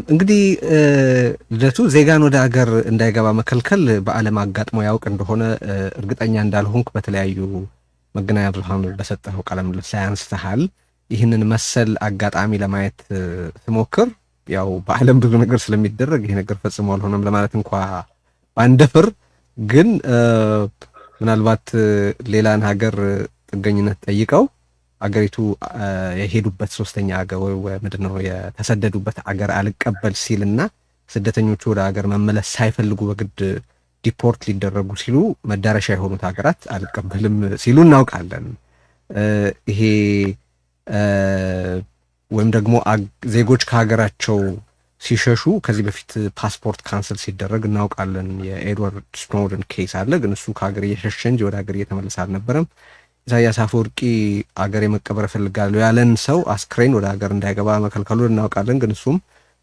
እንግዲህ ልደቱ ዜጋን ወደ ሀገር እንዳይገባ መከልከል በዓለም አጋጥሞ ያውቅ እንደሆነ እርግጠኛ እንዳልሆንኩ በተለያዩ መገናኛ ብዙሃን በሰጠኸው ቃለ ምልልስ ላይ አንስተሃል። ይህንን መሰል አጋጣሚ ለማየት ስሞክር ያው በዓለም ብዙ ነገር ስለሚደረግ ይሄ ነገር ፈጽሞ አልሆነም ለማለት እንኳ ባንደፍር፣ ግን ምናልባት ሌላን ሀገር ጥገኝነት ጠይቀው አገሪቱ የሄዱበት ሶስተኛ ሀገር ወይ ምንድነው የተሰደዱበት ሀገር አልቀበል ሲልና ስደተኞቹ ወደ ሀገር መመለስ ሳይፈልጉ በግድ ዲፖርት ሊደረጉ ሲሉ መዳረሻ የሆኑት ሀገራት አልቀበልም ሲሉ እናውቃለን። ይሄ ወይም ደግሞ ዜጎች ከሀገራቸው ሲሸሹ ከዚህ በፊት ፓስፖርት ካንስል ሲደረግ እናውቃለን። የኤድዋርድ ስኖደን ኬስ አለ፣ ግን እሱ ከሀገር እየሸሸ እንጂ ወደ ሀገር እየተመለሰ አልነበረም። ኢሳያስ አፈወርቂ አገር የመቀበር እፈልጋለሁ ያለን ሰው አስክሬን ወደ ሀገር እንዳይገባ መከልከሉን እናውቃለን፣ ግን እሱም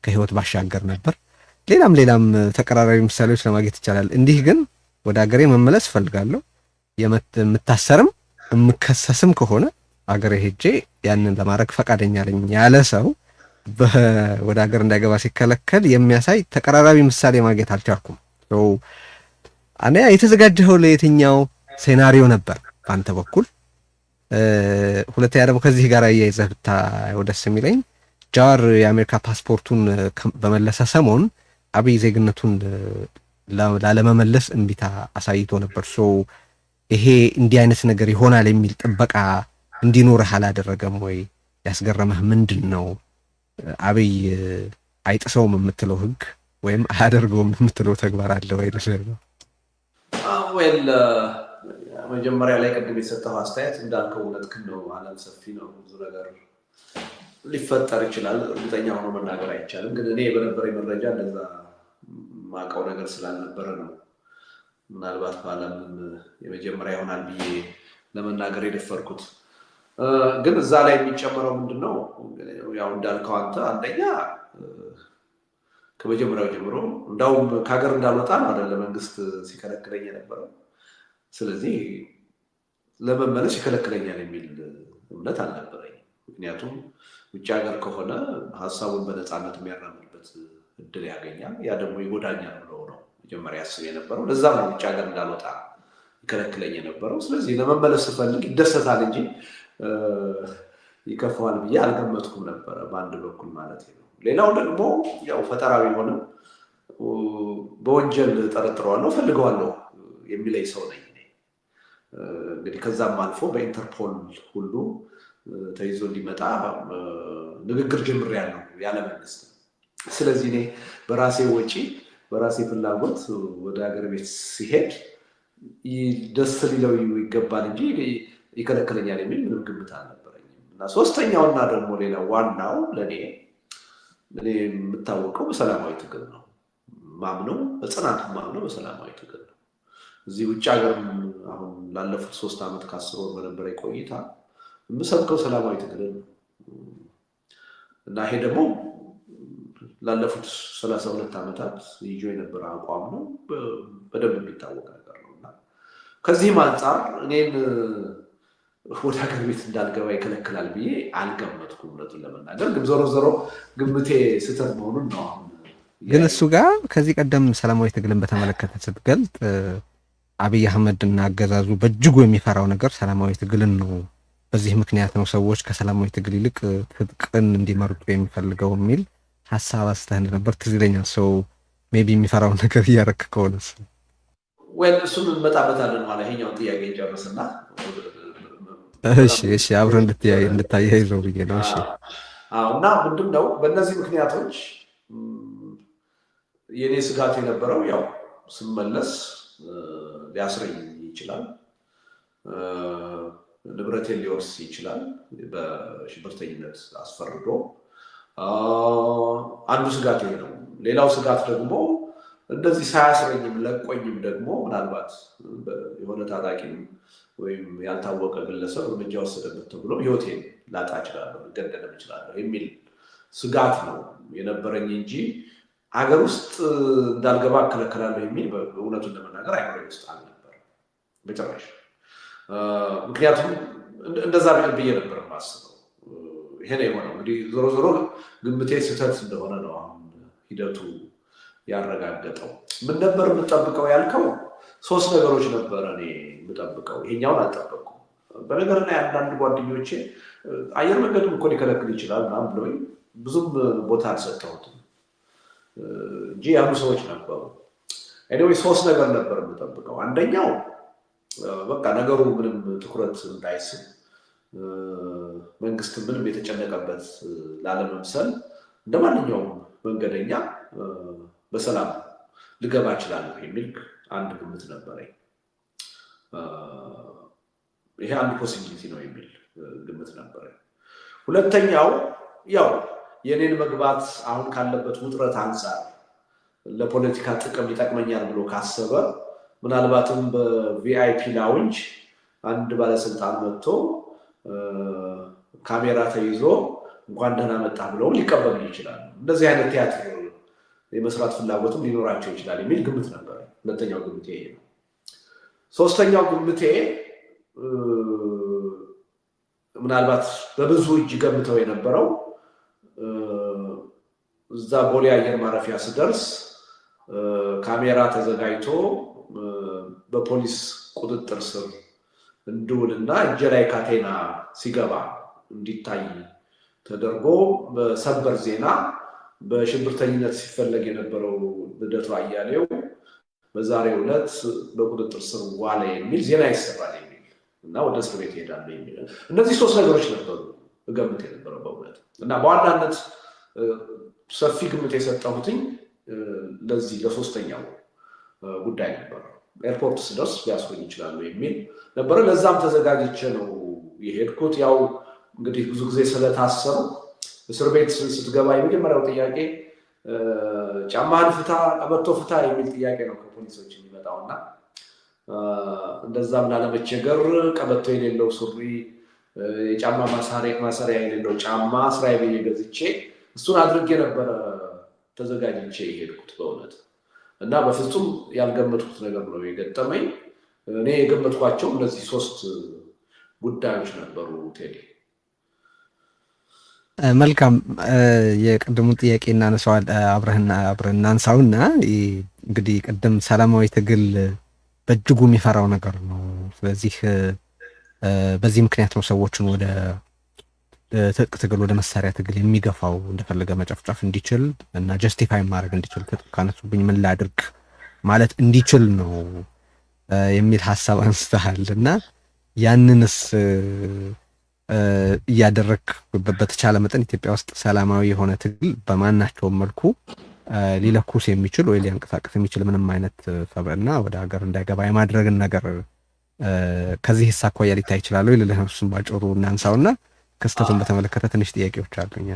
ከህይወት ባሻገር ነበር። ሌላም ተቀራራቢ ምሳሌዎች ለማግኘት ይቻላል። እንዲህ ግን ወደ ሀገሬ መመለስ እፈልጋለሁ የምታሰርም የምከሰስም ከሆነ አገሬ ሄጄ ያንን ለማድረግ ፈቃደኛ ነኝ ያለ ሰው ወደ ሀገር እንዳይገባ ሲከለከል የሚያሳይ ተቀራራቢ ምሳሌ ማግኘት አልቻልኩም። አንደኛ የተዘጋጀኸው ለየትኛው ሴናሪዮ ነበር በአንተ በኩል? ሁለተኛ ደግሞ ከዚህ ጋር አያይዘህ ብታየው ደስ የሚለኝ ጃዋር የአሜሪካ ፓስፖርቱን በመለሰ ሰሞን አብይ ዜግነቱን ላለመመለስ እምቢታ አሳይቶ ነበር። ይሄ እንዲህ አይነት ነገር ይሆናል የሚል ጥበቃ እንዲኖርህ አላደረገም ወይ? ያስገረመህ ምንድን ነው? አብይ አይጥሰውም የምትለው ህግ ወይም አያደርገውም የምትለው ተግባር አለ ወይ? መጀመሪያ ላይ ቅድም የሰጠው አስተያየት እንዳልከው እውነትህን ነው። ዓለም ሰፊ ነው፣ ብዙ ነገር ሊፈጠር ይችላል። እርግጠኛ ሆኖ መናገር አይቻልም። ግን እኔ በነበረኝ መረጃ እንደዛ ማውቀው ነገር ስላልነበረ ነው ምናልባት በዓለም የመጀመሪያ ይሆናል ብዬ ለመናገር የደፈርኩት። ግን እዛ ላይ የሚጨመረው ምንድን ነው? ያው እንዳልከው አንተ አንደኛ ከመጀመሪያው ጀምሮ እንዳውም ከሀገር እንዳልወጣ ነው አይደለ መንግስት ሲከለክለኝ የነበረው። ስለዚህ ለመመለስ ይከለክለኛል የሚል እምነት አልነበረኝ። ምክንያቱም ውጭ ሀገር ከሆነ ሀሳቡን በነፃነት የሚያራምድበት እድል ያገኛል፣ ያ ደግሞ ይጎዳኛል ብሎ ነው መጀመሪያ ያስብ የነበረው። ለዛም ነው ውጭ ሀገር እንዳልወጣ ይከለክለኝ የነበረው። ስለዚህ ለመመለስ ስፈልግ ይደሰታል እንጂ ይከፋዋል ብዬ አልገመትኩም ነበረ፣ በአንድ በኩል ማለት ነው። ሌላው ደግሞ ያው ፈጠራ ቢሆንም በወንጀል ጠረጥረዋለሁ ፈልገዋለሁ የሚለኝ ሰው ነኝ። እንግዲህ ከዛም አልፎ በኢንተርፖል ሁሉ ተይዞ እንዲመጣ ንግግር ጀምሬያለሁ ያለ መንግስት። ስለዚህ እኔ በራሴ ወጪ በራሴ ፍላጎት ወደ ሀገር ቤት ሲሄድ ደስ ሊለው ይገባል እንጂ ይከለክለኛል የሚል ምንም ግምት አልነበረኝም። እና ሶስተኛውና ደግሞ ሌላ ዋናው ለእኔ የምታወቀው በሰላማዊ ትግል ነው ማምነው፣ በጽናት ማምነው በሰላማዊ ትግል ነው። እዚህ ውጭ ሀገር አሁን ላለፉት 3 ዓመት ከ10 ወር በነበረ ቆይታ የምሰብከው ሰላማዊ ትግል ነው እና ይሄ ደግሞ ላለፉት 32 ዓመታት ይዞ የነበረ አቋም ነው፣ በደንብ የሚታወቅ ነገር ነው። እና ከዚህም አንጻር እኔን ወደ ሀገር ቤት እንዳልገባ ይከለክላል ብዬ አልገመትኩም እውነቱን ለመናገር። ግን ዞሮ ግምቴ ስህተት መሆኑን ነው። አሁን ግን እሱ ጋር ከዚህ ቀደም ሰላማዊ ትግልን በተመለከተ ስትገልጥ አብይ አህመድና አገዛዙ በእጅጉ የሚፈራው ነገር ሰላማዊ ትግልን ነው። በዚህ ምክንያት ነው ሰዎች ከሰላማዊ ትግል ይልቅ ትጥቅን እንዲመርጡ የሚፈልገው የሚል ሀሳብ አስተህ እንደነበር ትዝ ይለኛል። ሰው ሜቢ የሚፈራውን ነገር እያረክ ከሆነስ እሱን እንመጣበታለን ማለት ይሄኛውን ጥያቄ ጨርስና እሺ አብረን እንድታያይዘው ብዬ ነው። እሺ እና ምንድን ነው በእነዚህ ምክንያቶች የእኔ ስጋት የነበረው ያው ስመለስ ሊያስረኝ ይችላል፣ ንብረቴን ሊወርስ ይችላል በሽብርተኝነት አስፈርዶ። አንዱ ስጋት ይሄ ነው። ሌላው ስጋት ደግሞ እንደዚህ ሳያስረኝም ለቆኝም ደግሞ ምናልባት የሆነ ታጣቂም ወይም ያልታወቀ ግለሰብ እርምጃ ወሰደበት ተብሎ ህይወቴን ላጣ እችላለሁ፣ ልገደል እችላለሁ የሚል ስጋት ነው የነበረኝ እንጂ ሀገር ውስጥ እንዳልገባ እከለከላለሁ የሚል እውነቱን ለመናገር አይኖረኝ ውስጥ አልነበረም በጭራሽ። ምክንያቱም እንደዛ ብዬ ነበር የማስበው። ይሄ ነው የሆነው። እንግዲህ ዞሮ ዞሮ ግምቴ ስህተት እንደሆነ ነው አሁን ሂደቱ ያረጋገጠው። ምን ነበር የምጠብቀው ያልከው? 3 ነገሮች ነበረ እኔ የምጠብቀው። ይሄኛውን አልጠበቅኩም። በነገር ላይ አንዳንድ ጓደኞቼ አየር መንገድም እኮ ሊከለክል ይችላል ምናምን ብለውኝ ብዙም ቦታ አልሰጠሁትም እንጂ ያሉ ሰዎች ነበሩ። ኤኒዌይ 3 ነገር ነበር የምጠብቀው። አንደኛው በቃ ነገሩ ምንም ትኩረት እንዳይስብ መንግስት ምንም የተጨነቀበት ላለመምሰል እንደማንኛውም መንገደኛ በሰላም ልገባ እችላለሁ የሚል አንድ ግምት ነበረኝ። ይሄ አንድ ፖሲቢሊቲ ነው የሚል ግምት ነበረኝ። ሁለተኛው ያው የኔን መግባት አሁን ካለበት ውጥረት አንጻር ለፖለቲካ ጥቅም ይጠቅመኛል ብሎ ካሰበ ምናልባትም በቪአይፒ ላውንጅ አንድ ባለስልጣን መጥቶ ካሜራ ተይዞ እንኳን ደህና መጣ ብለው ሊቀበሉ ይችላል። እንደዚህ አይነት ቲያትር የመስራት ፍላጎትም ሊኖራቸው ይችላል የሚል ግምት ነበር። ሁለተኛው ግምቴ ይሄ ነው። ሶስተኛው ግምቴ ምናልባት በብዙ እጅ ገምተው የነበረው እዛ ቦሌ አየር ማረፊያ ስደርስ ካሜራ ተዘጋጅቶ በፖሊስ ቁጥጥር ስር እንድውልና እጄ ላይ ካቴና ሲገባ እንዲታይ ተደርጎ በሰበር ዜና በሽብርተኝነት ሲፈለግ የነበረው ልደቱ አያሌው በዛሬው ዕለት በቁጥጥር ስር ዋለ የሚል ዜና ይሰራል የሚል እና ወደ እስር ቤት ይሄዳል የሚል እነዚህ 3 ነገሮች ነበሩ እገምት የነበረው በእውነት። እና በዋናነት ሰፊ ግምት የሰጠሁትኝ ለዚህ ለሶስተኛው ጉዳይ ነበር። ኤርፖርት ስደርስ ሊያስቆኝ ይችላሉ የሚል ነበረ። ለዛም ተዘጋጅቼ ነው የሄድኩት። ያው እንግዲህ ብዙ ጊዜ ስለታሰሩ እስር ቤት ስትገባ የመጀመሪያው ጥያቄ ጫማህን ፍታ፣ ቀበቶ ፍታ የሚል ጥያቄ ነው ከፖሊሶች የሚመጣውና እንደዛም ላለመቸገር ቀበቶ የሌለው ሱሪ፣ የጫማ ማሰሪያ የሌለው ጫማ ስራዬ ብዬ ገዝቼ እሱን አድርጌ ነበረ ተዘጋጅቼ የሄድኩት በእውነት። እና በፍጹም ያልገመትኩት ነገር ነው የገጠመኝ። እኔ የገመትኳቸው እነዚህ 3 ጉዳዮች ነበሩ ቴዲ። መልካም። የቅድሙን ጥያቄ እናነሳዋል አብረን እናንሳውና እንግዲህ ቅድም ሰላማዊ ትግል በእጅጉ የሚፈራው ነገር ነው። ስለዚህ በዚህ ምክንያት ነው ሰዎችን ወደ ትጥቅ ትግል ወደ መሳሪያ ትግል የሚገፋው እንደፈለገ መጨፍጨፍ እንዲችል እና ጀስቲፋይ ማድረግ እንዲችል ትጥቅ ካነሱብኝ ምን ላድርግ ማለት እንዲችል ነው የሚል ሀሳብ አንስተሃል እና ያንንስ እያደረክ በተቻለ መጠን ኢትዮጵያ ውስጥ ሰላማዊ የሆነ ትግል በማናቸውም መልኩ ሊለኩስ የሚችል ወይ ሊያንቀሳቀስ የሚችል ምንም አይነት ሰብዕና ወደ ሀገር እንዳይገባ የማድረግን ነገር ከዚህ አኳያ ሊታይ ይችላል ወይ ልልህ ነው። እሱን ባጭሩ እናንሳውና ክስተቱን በተመለከተ ትንሽ ጥያቄዎች አሉኝ።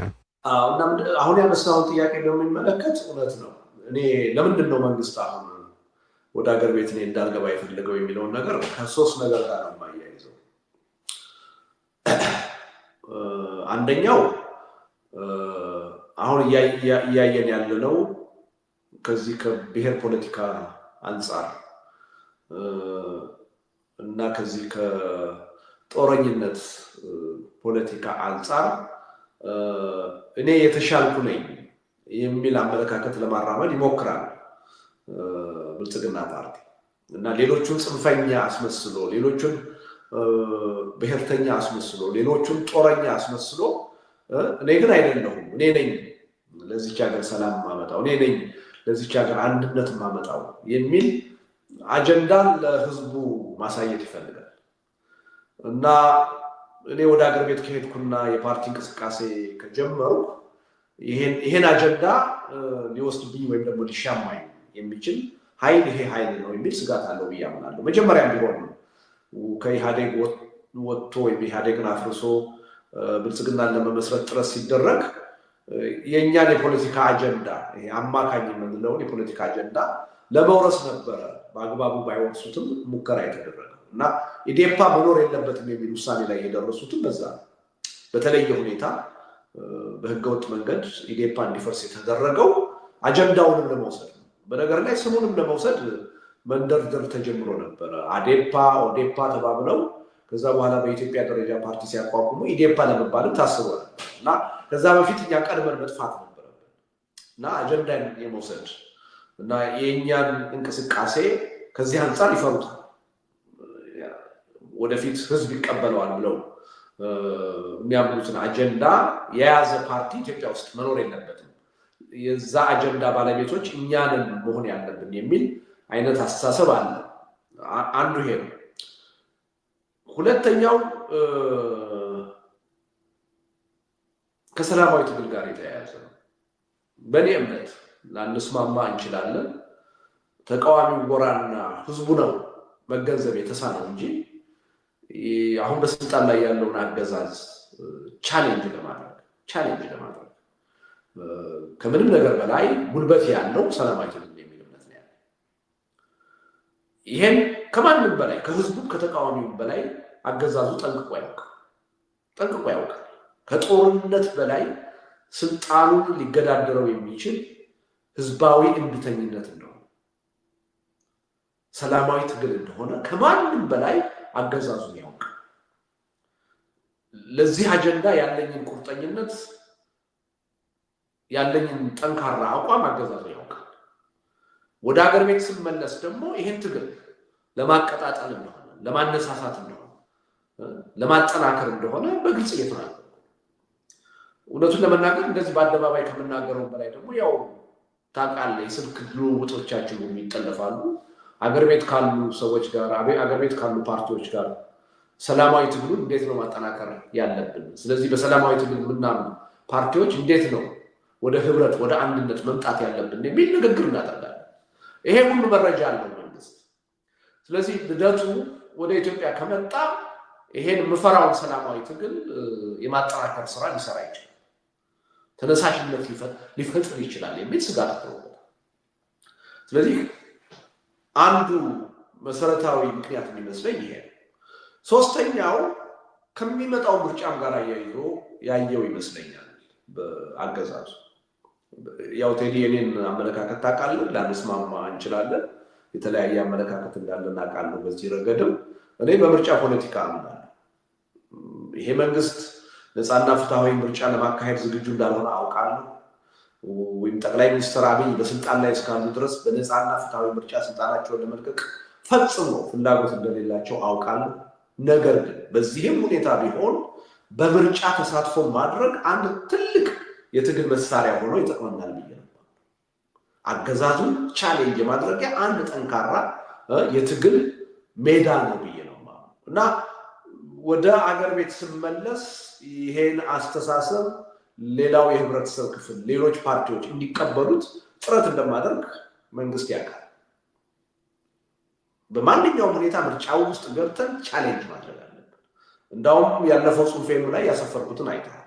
አሁን ያነሳውን ጥያቄ በሚመለከት እውነት ነው። እኔ ለምንድን ነው መንግስት አሁን ወደ ሀገር ቤት እኔ እንዳልገባ የፈለገው የሚለውን ነገር ከ3 ነገር ጋር ነው የማያይዘው። አንደኛው አሁን እያየን ያለነው ከዚህ ከብሔር ፖለቲካ አንጻር እና ከዚህ ከጦረኝነት ፖለቲካ አንጻር እኔ የተሻልኩ ነኝ የሚል አመለካከት ለማራመድ ይሞክራል ብልጽግና ፓርቲ እና ሌሎቹን ጽንፈኛ አስመስሎ፣ ሌሎቹን ብሔርተኛ አስመስሎ፣ ሌሎቹን ጦረኛ አስመስሎ እኔ ግን አይደለሁም፣ እኔ ነኝ ለዚች ሀገር ሰላም ማመጣው፣ እኔ ነኝ ለዚች ሀገር አንድነት ማመጣው የሚል አጀንዳን ለህዝቡ ማሳየት ይፈልጋል እና እኔ ወደ ሀገር ቤት ከሄድኩና የፓርቲ እንቅስቃሴ ከጀመሩ ይሄን አጀንዳ ሊወስድብኝ ወይም ደግሞ ሊሻማኝ የሚችል ኃይል ይሄ ኃይል ነው የሚል ስጋት አለው ብዬ አምናለሁ። መጀመሪያም ቢሆን ከኢህአዴግ ወጥቶ ወይም ኢህአዴግን አፍርሶ ብልጽግናን ለመመስረት ጥረት ሲደረግ የእኛን የፖለቲካ አጀንዳ ይሄ አማካኝ የምንለውን የፖለቲካ አጀንዳ ለመውረስ ነበረ በአግባቡ ባይወርሱትም ሙከራ የተደረገ እና ኢዴፓ መኖር የለበትም የሚል ውሳኔ ላይ የደረሱትም በዛ ነው። በተለየ ሁኔታ በህገወጥ መንገድ ኢዴፓ እንዲፈርስ የተደረገው አጀንዳውንም ለመውሰድ ነው። በነገር ላይ ስሙንም ለመውሰድ መንደርደር ተጀምሮ ነበረ። አዴፓ ኦዴፓ ተባብለው ከዛ በኋላ በኢትዮጵያ ደረጃ ፓርቲ ሲያቋቁሙ ኢዴፓ ለመባልም ታስቧል እና ከዛ በፊት እኛ ቀድመን መጥፋት ነበረብን እና አጀንዳን የመውሰድ እና የእኛን እንቅስቃሴ ከዚህ አንጻር ይፈሩታል። ወደፊት ህዝብ ይቀበለዋል ብለው የሚያምኑትን አጀንዳ የያዘ ፓርቲ ኢትዮጵያ ውስጥ መኖር የለበትም። የዛ አጀንዳ ባለቤቶች እኛንን መሆን ያለብን የሚል አይነት አስተሳሰብ አለ። አንዱ ይሄ ነው። ሁለተኛው ከሰላማዊ ትግል ጋር የተያያዘ ነው። በእኔ እምነት ላንስማማ እንችላለን። ተቃዋሚው ጎራና ህዝቡ ነው መገንዘብ የተሳነው እንጂ አሁን በስልጣን ላይ ያለውን አገዛዝ ቻሌንጅ ለማድረግ ከምንም ነገር በላይ ጉልበት ያለው ሰላማዊ ትግል የሚል እምነት ነው ያለው። ይሄን ከማንም በላይ ከህዝቡ ከተቃዋሚው በላይ አገዛዙ ጠንቅቆ ያውቃል። ከጦርነት በላይ ስልጣኑን ሊገዳደረው የሚችል ህዝባዊ እንቢተኝነት እንደሆነ፣ ሰላማዊ ትግል እንደሆነ ከማንም በላይ አገዛዙ ያውቃል። ለዚህ አጀንዳ ያለኝን ቁርጠኝነት ያለኝን ጠንካራ አቋም አገዛዙ ያውቃል። ወደ ሀገር ቤት ስመለስ ደግሞ ይሄን ትግል ለማቀጣጠል እንደሆነ፣ ለማነሳሳት እንደሆነ፣ ለማጠናከር እንደሆነ በግልጽ እየተናገሩ እውነቱን ለመናገር እንደዚህ በአደባባይ ከምናገረው በላይ ደግሞ ያው ታውቃለህ የስልክ ልውውጦቻችን ይጠለፋሉ። አገር ቤት ካሉ ሰዎች ጋር አገር ቤት ካሉ ፓርቲዎች ጋር ሰላማዊ ትግሉን እንዴት ነው ማጠናከር ያለብን፣ ስለዚህ በሰላማዊ ትግል ምናምን ፓርቲዎች እንዴት ነው ወደ ህብረት ወደ አንድነት መምጣት ያለብን የሚል ንግግር እናደርጋለን። ይሄ ሁሉ መረጃ አለው መንግስት። ስለዚህ ልደቱ ወደ ኢትዮጵያ ከመጣ ይሄን የምፈራውን ሰላማዊ ትግል የማጠናከር ስራ ሊሰራ ይችላል፣ ተነሳሽነት ሊፈጥር ይችላል የሚል ስጋት ተወጣ። ስለዚህ አንዱ መሰረታዊ ምክንያት የሚመስለኝ ይሄ ነው። ሶስተኛው ከሚመጣው ምርጫም ጋር ያየው ይመስለኛል በአገዛዙ። ያው ቴዲ የኔን አመለካከት ታውቃለህ፣ ላንስማማ እንችላለን፣ የተለያየ አመለካከት እንዳለ እናውቃለሁ። በዚህ ረገድም እኔ በምርጫ ፖለቲካ አምናለሁ። ይሄ መንግስት ነፃና ፍትሃዊ ምርጫ ለማካሄድ ዝግጁ እንዳልሆነ አውቃለሁ። ወይም ጠቅላይ ሚኒስትር አብይ በስልጣን ላይ እስካሉ ድረስ በነፃና ፍትሃዊ ምርጫ ስልጣናቸውን ለመልቀቅ ፈጽሞ ፍላጎት እንደሌላቸው አውቃለሁ። ነገር ግን በዚህም ሁኔታ ቢሆን በምርጫ ተሳትፎ ማድረግ አንድ ትልቅ የትግል መሳሪያ ሆኖ ይጠቅመናል ብዬ ነው። አገዛዙን ቻሌንጅ የማድረጊያ አንድ ጠንካራ የትግል ሜዳ ነው ብዬ ነው እና ወደ አገር ቤት ስመለስ ይሄን አስተሳሰብ ሌላው የህብረተሰብ ክፍል ሌሎች ፓርቲዎች እንዲቀበሉት ጥረት እንደማደርግ መንግስት ያውቃል። በማንኛውም ሁኔታ ምርጫው ውስጥ ገብተን ቻሌንጅ ማድረግ አለብን። እንዳውም ያለፈው ጽሁፌኑ ላይ ያሰፈርኩትን አይተሃል።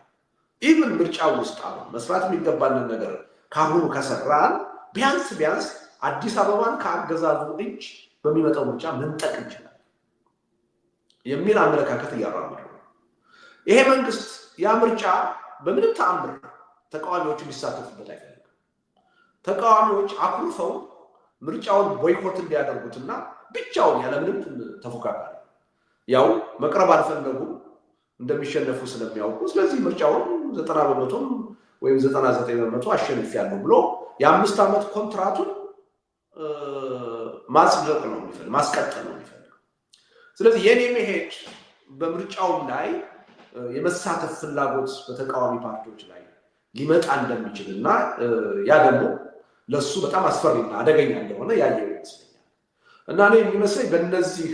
ኢቭን ምርጫው ውስጥ አሁን መስራት የሚገባንን ነገር ካሁኑ ከሰራን ቢያንስ አዲስ አበባን ከአገዛዙ እጅ በሚመጣው ምርጫ መንጠቅ እንችላለን የሚል አመለካከት እያራመዱ ነው። ይሄ መንግስት ያ ምርጫ በምንም ተአምር ተቃዋሚዎች ሊሳተፉበት አይፈልግም። ተቃዋሚዎች አኩርፈው ምርጫውን ቦይኮት እንዲያደርጉትና ብቻውን ያለምንም ተፎካካሪ ያው መቅረብ አልፈለጉም እንደሚሸነፉ ስለሚያውቁ፣ ስለዚህ ምርጫውን 90% ወይም 99% አሸንፊያለሁ ብሎ የ5 ዓመት ኮንትራቱን ማጽደቅ ነው የሚፈልግ፣ ማስቀጠል ነው የሚፈልግ። ስለዚህ የኔ መሄድ በምርጫው ላይ የመሳተፍ ፍላጎት በተቃዋሚ ፓርቲዎች ላይ ሊመጣ እንደሚችል እና ያ ደግሞ ለሱ በጣም አስፈሪና አደገኛ እንደሆነ ያየው ይመስለኛል። እና እኔ የሚመስለኝ በእነዚህ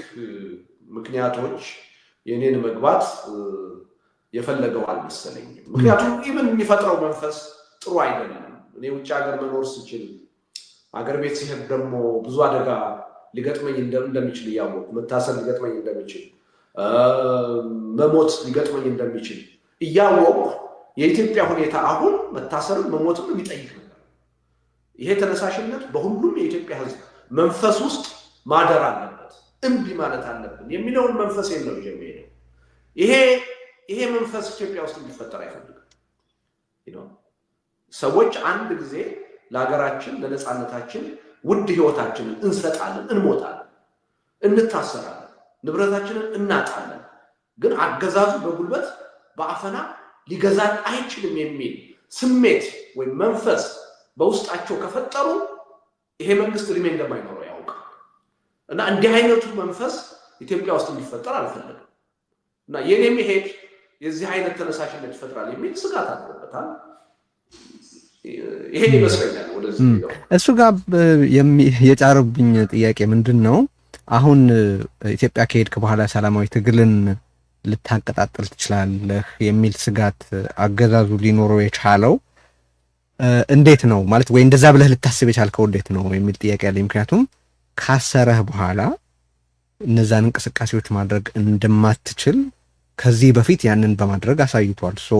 ምክንያቶች የኔን መግባት የፈለገው አልመሰለኝም። ምክንያቱም ኢቭን የሚፈጥረው መንፈስ ጥሩ አይደለም። እኔ ውጭ ሀገር መኖር ስችል አገር ቤት ሲሄድ ደግሞ ብዙ አደጋ ሊገጥመኝ እንደሚችል እያወቅሁ፣ መታሰር ሊገጥመኝ እንደሚችል፣ መሞት ሊገጥመኝ እንደሚችል እያወቅሁ የኢትዮጵያ ሁኔታ አሁን መታሰርም መሞትም የሚጠይቅ ነገር፣ ይሄ ተነሳሽነት በሁሉም የኢትዮጵያ ሕዝብ መንፈስ ውስጥ ማደር አለበት፣ እምቢ ማለት አለብን የሚለውን መንፈስ ነው የሚሄደው። ይሄ መንፈስ ኢትዮጵያ ውስጥ እንዲፈጠር አይፈልግም። ሰዎች አንድ ጊዜ ለሀገራችን ለነፃነታችን ውድ ህይወታችንን እንሰጣለን፣ እንሞታለን፣ እንታሰራለን፣ ንብረታችንን እናጣለን። ግን አገዛዙ በጉልበት በአፈና ሊገዛን አይችልም የሚል ስሜት ወይ መንፈስ በውስጣቸው ከፈጠሩ ይሄ መንግስት ሪሜን እንደማይኖረው ያውቃል። እና እንዲህ አይነቱ መንፈስ ኢትዮጵያ ውስጥ እንዲፈጠር አልፈለግም እና የኔ መሄድ የዚህ አይነት ተነሳሽነት ይፈጥራል የሚል ስጋት አለበታል። ይሄ ይመስለኛል ወደዚህ ነው። እሱ ጋር የጫረብኝ ጥያቄ ምንድነው አሁን ኢትዮጵያ ከሄድክ በኋላ ሰላማዊ ትግልን ልታቀጣጥል ትችላለህ የሚል ስጋት አገዛዙ ሊኖረው የቻለው እንዴት ነው ማለት ወይ እንደዛ ብለህ ልታስብ የቻልከው እንዴት ነው የሚል ጥያቄ አለኝ። ምክንያቱም ካሰረህ በኋላ እነዛን እንቅስቃሴዎች ማድረግ እንደማትችል ከዚህ በፊት ያንን በማድረግ አሳይቷል። ሶ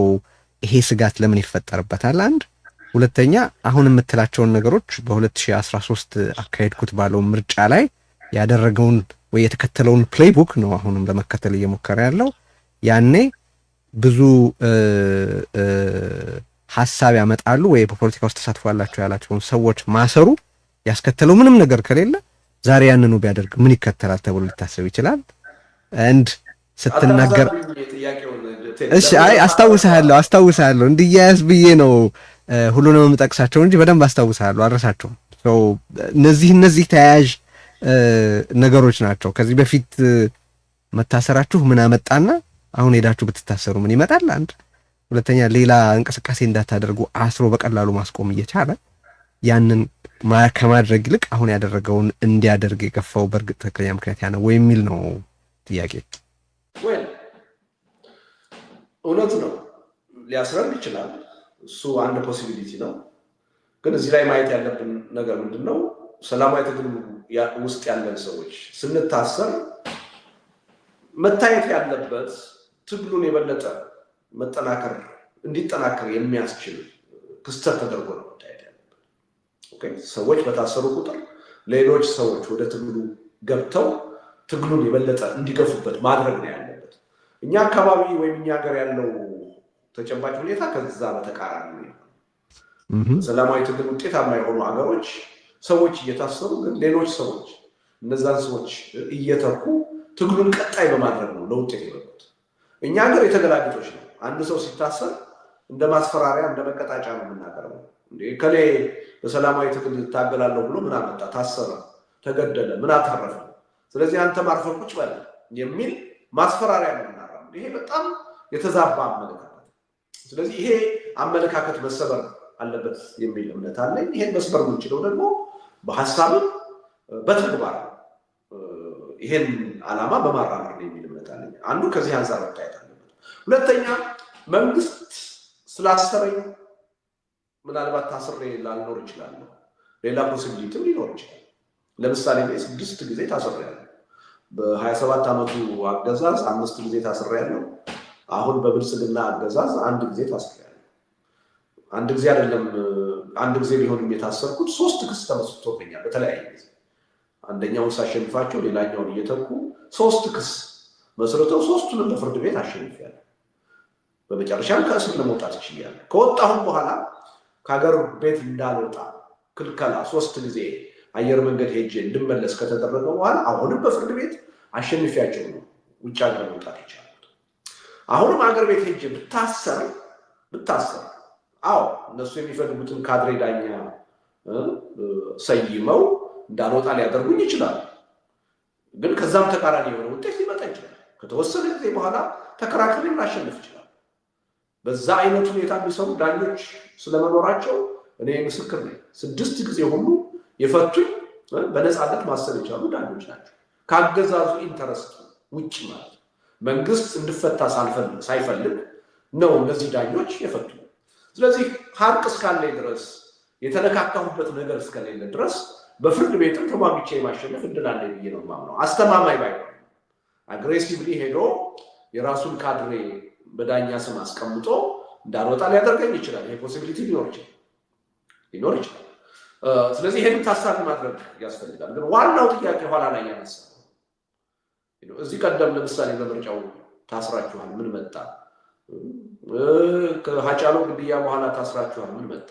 ይሄ ስጋት ለምን ይፈጠርበታል? አንድ ሁለተኛ አሁን የምትላቸውን ነገሮች በ2013 አካሄድኩት ባለው ምርጫ ላይ ያደረገውን ወይ የተከተለውን ፕሌይቡክ ነው አሁንም ለመከተል እየሞከረ ያለው። ያኔ ብዙ ሐሳብ ያመጣሉ ወይ በፖለቲካ ውስጥ ተሳትፎ ያላቸው ያላቸውን ሰዎች ማሰሩ ያስከተለው ምንም ነገር ከሌለ ዛሬ ያንኑ ቢያደርግ ምን ይከተላል ተብሎ ሊታሰብ ይችላል። አንድ ስትናገር እሺ አይ አስታውሳለሁ እንዲያያዝ ብዬ ነው ሁሉንም የምጠቅሳቸው እንጂ በደንብ አስታውሳለሁ አረሳቸው። እነዚህ ተያያዥ ነገሮች ናቸው። ከዚህ በፊት መታሰራችሁ ምን አመጣና አሁን ሄዳችሁ ብትታሰሩ ምን ይመጣል? አንድ ሁለተኛ ሌላ እንቅስቃሴ እንዳታደርጉ አስሮ በቀላሉ ማስቆም እየቻለ ያንን ከማድረግ ይልቅ አሁን ያደረገውን እንዲያደርግ የገፋው በእርግጥ ትክክለኛ ምክንያት ያ ነው ወይ የሚል ነው ጥያቄ። ወይ እውነት ነው ሊያስረን ይችላል። እሱ አንድ ፖሲቢሊቲ ነው። ግን እዚህ ላይ ማየት ያለብን ነገር ምንድነው? ሰላማዊ ትግል ውስጥ ያለን ሰዎች ስንታሰር መታየት ያለበት ትግሉን የበለጠ እንዲጠናከር የሚያስችል ክስተት ተደርጎ ነው መታየት ያለበት። ኦኬ ሰዎች በታሰሩ ቁጥር ሌሎች ሰዎች ወደ ትግሉ ገብተው ትግሉን የበለጠ እንዲገፉበት ማድረግ ነው ያለበት። እኛ አካባቢ ወይም እኛ ሀገር ያለው ተጨባጭ ሁኔታ ከዛ በተቃራኒ ነው። ሰላማዊ ትግል ውጤታማ የሆኑ ሀገሮች ሰዎች እየታሰሩ ግን ሌሎች ሰዎች እነዛን ሰዎች እየተኩ ትግሉን ቀጣይ በማድረግ ነው ለውጤት የበቁት። እኛ ሀገር የተገላቢጦች ነው። አንድ ሰው ሲታሰር እንደ ማስፈራሪያ እንደ መቀጣጫ ነው የምናቀርበው። ከሌ በሰላማዊ ትግል ታገላለሁ ብሎ ምን አመጣ? ታሰረ፣ ተገደለ፣ ምን አተረፈ? ስለዚህ አንተ ማርፈህ ቁጭ በል የሚል ማስፈራሪያ ነው የምናቀርበው። ይሄ በጣም የተዛባ አመለካከት። ስለዚህ ይሄ አመለካከት መሰበር አለበት የሚል እምነት አለኝ። ይሄን መስበር የምንችለው ደግሞ በሐሳብም በተግባር ይሄን ዓላማ በማራመድ ነው የሚል እምነት አለኝ። አንዱ ከዚህ አንፃር መታየት አለበት። ሁለተኛ መንግስት ስላሰረኝ ምናልባት ታስሬ ላልኖር እችላለሁ። ሌላ ፖሲቢሊቲም ሊኖር ይችላል። ለምሳሌ 6 ጊዜ ታስሬያለሁ። በ27 ዓመቱ አገዛዝ 5 ጊዜ ታስሬያለሁ። አሁን በብልጽግና አገዛዝ 1 ጊዜ ታስሬያለሁ። አንድ ጊዜ አይደለም፣ አንድ ጊዜ ቢሆንም የታሰርኩት 3 ክስ ተመስርቶብኛል በተለያየ ጊዜ። አንደኛውን ሳሸንፋቸው ሌላኛውን እየተኩ 3 ክስ መስርተው 3ቱንም በፍርድ ቤት አሸንፊያለሁ። በመጨረሻም ከእስር ለመውጣት ችያለሁ። ከወጣሁም በኋላ ከሀገር ቤት እንዳልወጣ ክልከላ 3 ጊዜ አየር መንገድ ሄጄ እንድመለስ ከተደረገ በኋላ አሁንም በፍርድ ቤት አሸንፊያቸው ነው ውጭ ሀገር መውጣት ይቻላል። አሁንም ሀገር ቤት ሄጄ ብታሰር እነሱ የሚፈልጉትን ካድሬ ዳኛ ሰይመው እንዳልወጣ ሊያደርጉኝ ይችላሉ። ግን ከዛም ተቃራኒ የሆነ ውጤት ሊመጣ ይችላል። ከተወሰነ ጊዜ በኋላ ተከራክሬም ላሸንፍ ይችላል። በዛ አይነት ሁኔታ የሚሰሩ ዳኞች ስለመኖራቸው እኔ ምስክር ነኝ። 6 ጊዜ ሁሉ የፈቱኝ በነፃነት ማሰብ የቻሉ ዳኞች ናቸው። ካገዛዙ ኢንተረስት ውጭ ማለት መንግስት እንድፈታ ሳይፈልግ ነው እነዚህ ዳኞች የፈቱ። ስለዚህ ሀቅ እስካለኝ ድረስ የተነካካሁበት ነገር እስከሌለ ድረስ በፍርድ ቤትም ተሟግቼ የማሸነፍ እድል አለኝ ብዬ ነው የማምነው። አስተማማኝ ባይሆን አግሬሲቭሊ ሄዶ የራሱን ካድሬ በዳኛ ስም አስቀምጦ እንዳልወጣ ሊያደርገኝ ይችላል። ይሄ ፖሲቢሊቲ ሊኖር ይችላል። ስለዚህ ይሄንን ታሳቢ ማድረግ ያስፈልጋል። ግን ዋናው ጥያቄ ኋላ ላይ ያነሳው እዚህ ቀደም ለምሳሌ በምርጫው ታስራችኋል፣ ምን መጣ? ከሀጫሉ ግድያ በኋላ ታስራችኋል፣ ምን መጣ?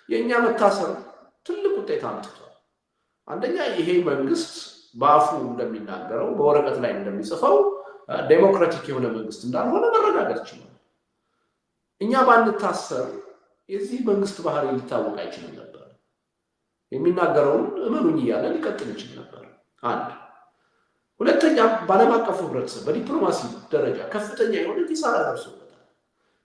የእኛ መታሰር ትልቅ ውጤት አምጥቷል። አንደኛ ይሄ መንግስት በአፉ እንደሚናገረው በወረቀት ላይ እንደሚጽፈው ዴሞክራቲክ የሆነ መንግስት እንዳልሆነ መረጋገጥ ይችላል። እኛ ባንታሰር የዚህ መንግስት ባህሪ ሊታወቅ አይችልም ነበር። የሚናገረውን እመኑኝ እያለ ሊቀጥል ይችል ነበር። አንድ ሁለተኛ፣ በዓለም አቀፉ ህብረተሰብ በዲፕሎማሲ ደረጃ ከፍተኛ የሆነ ኪሳራ ደርሶበታል።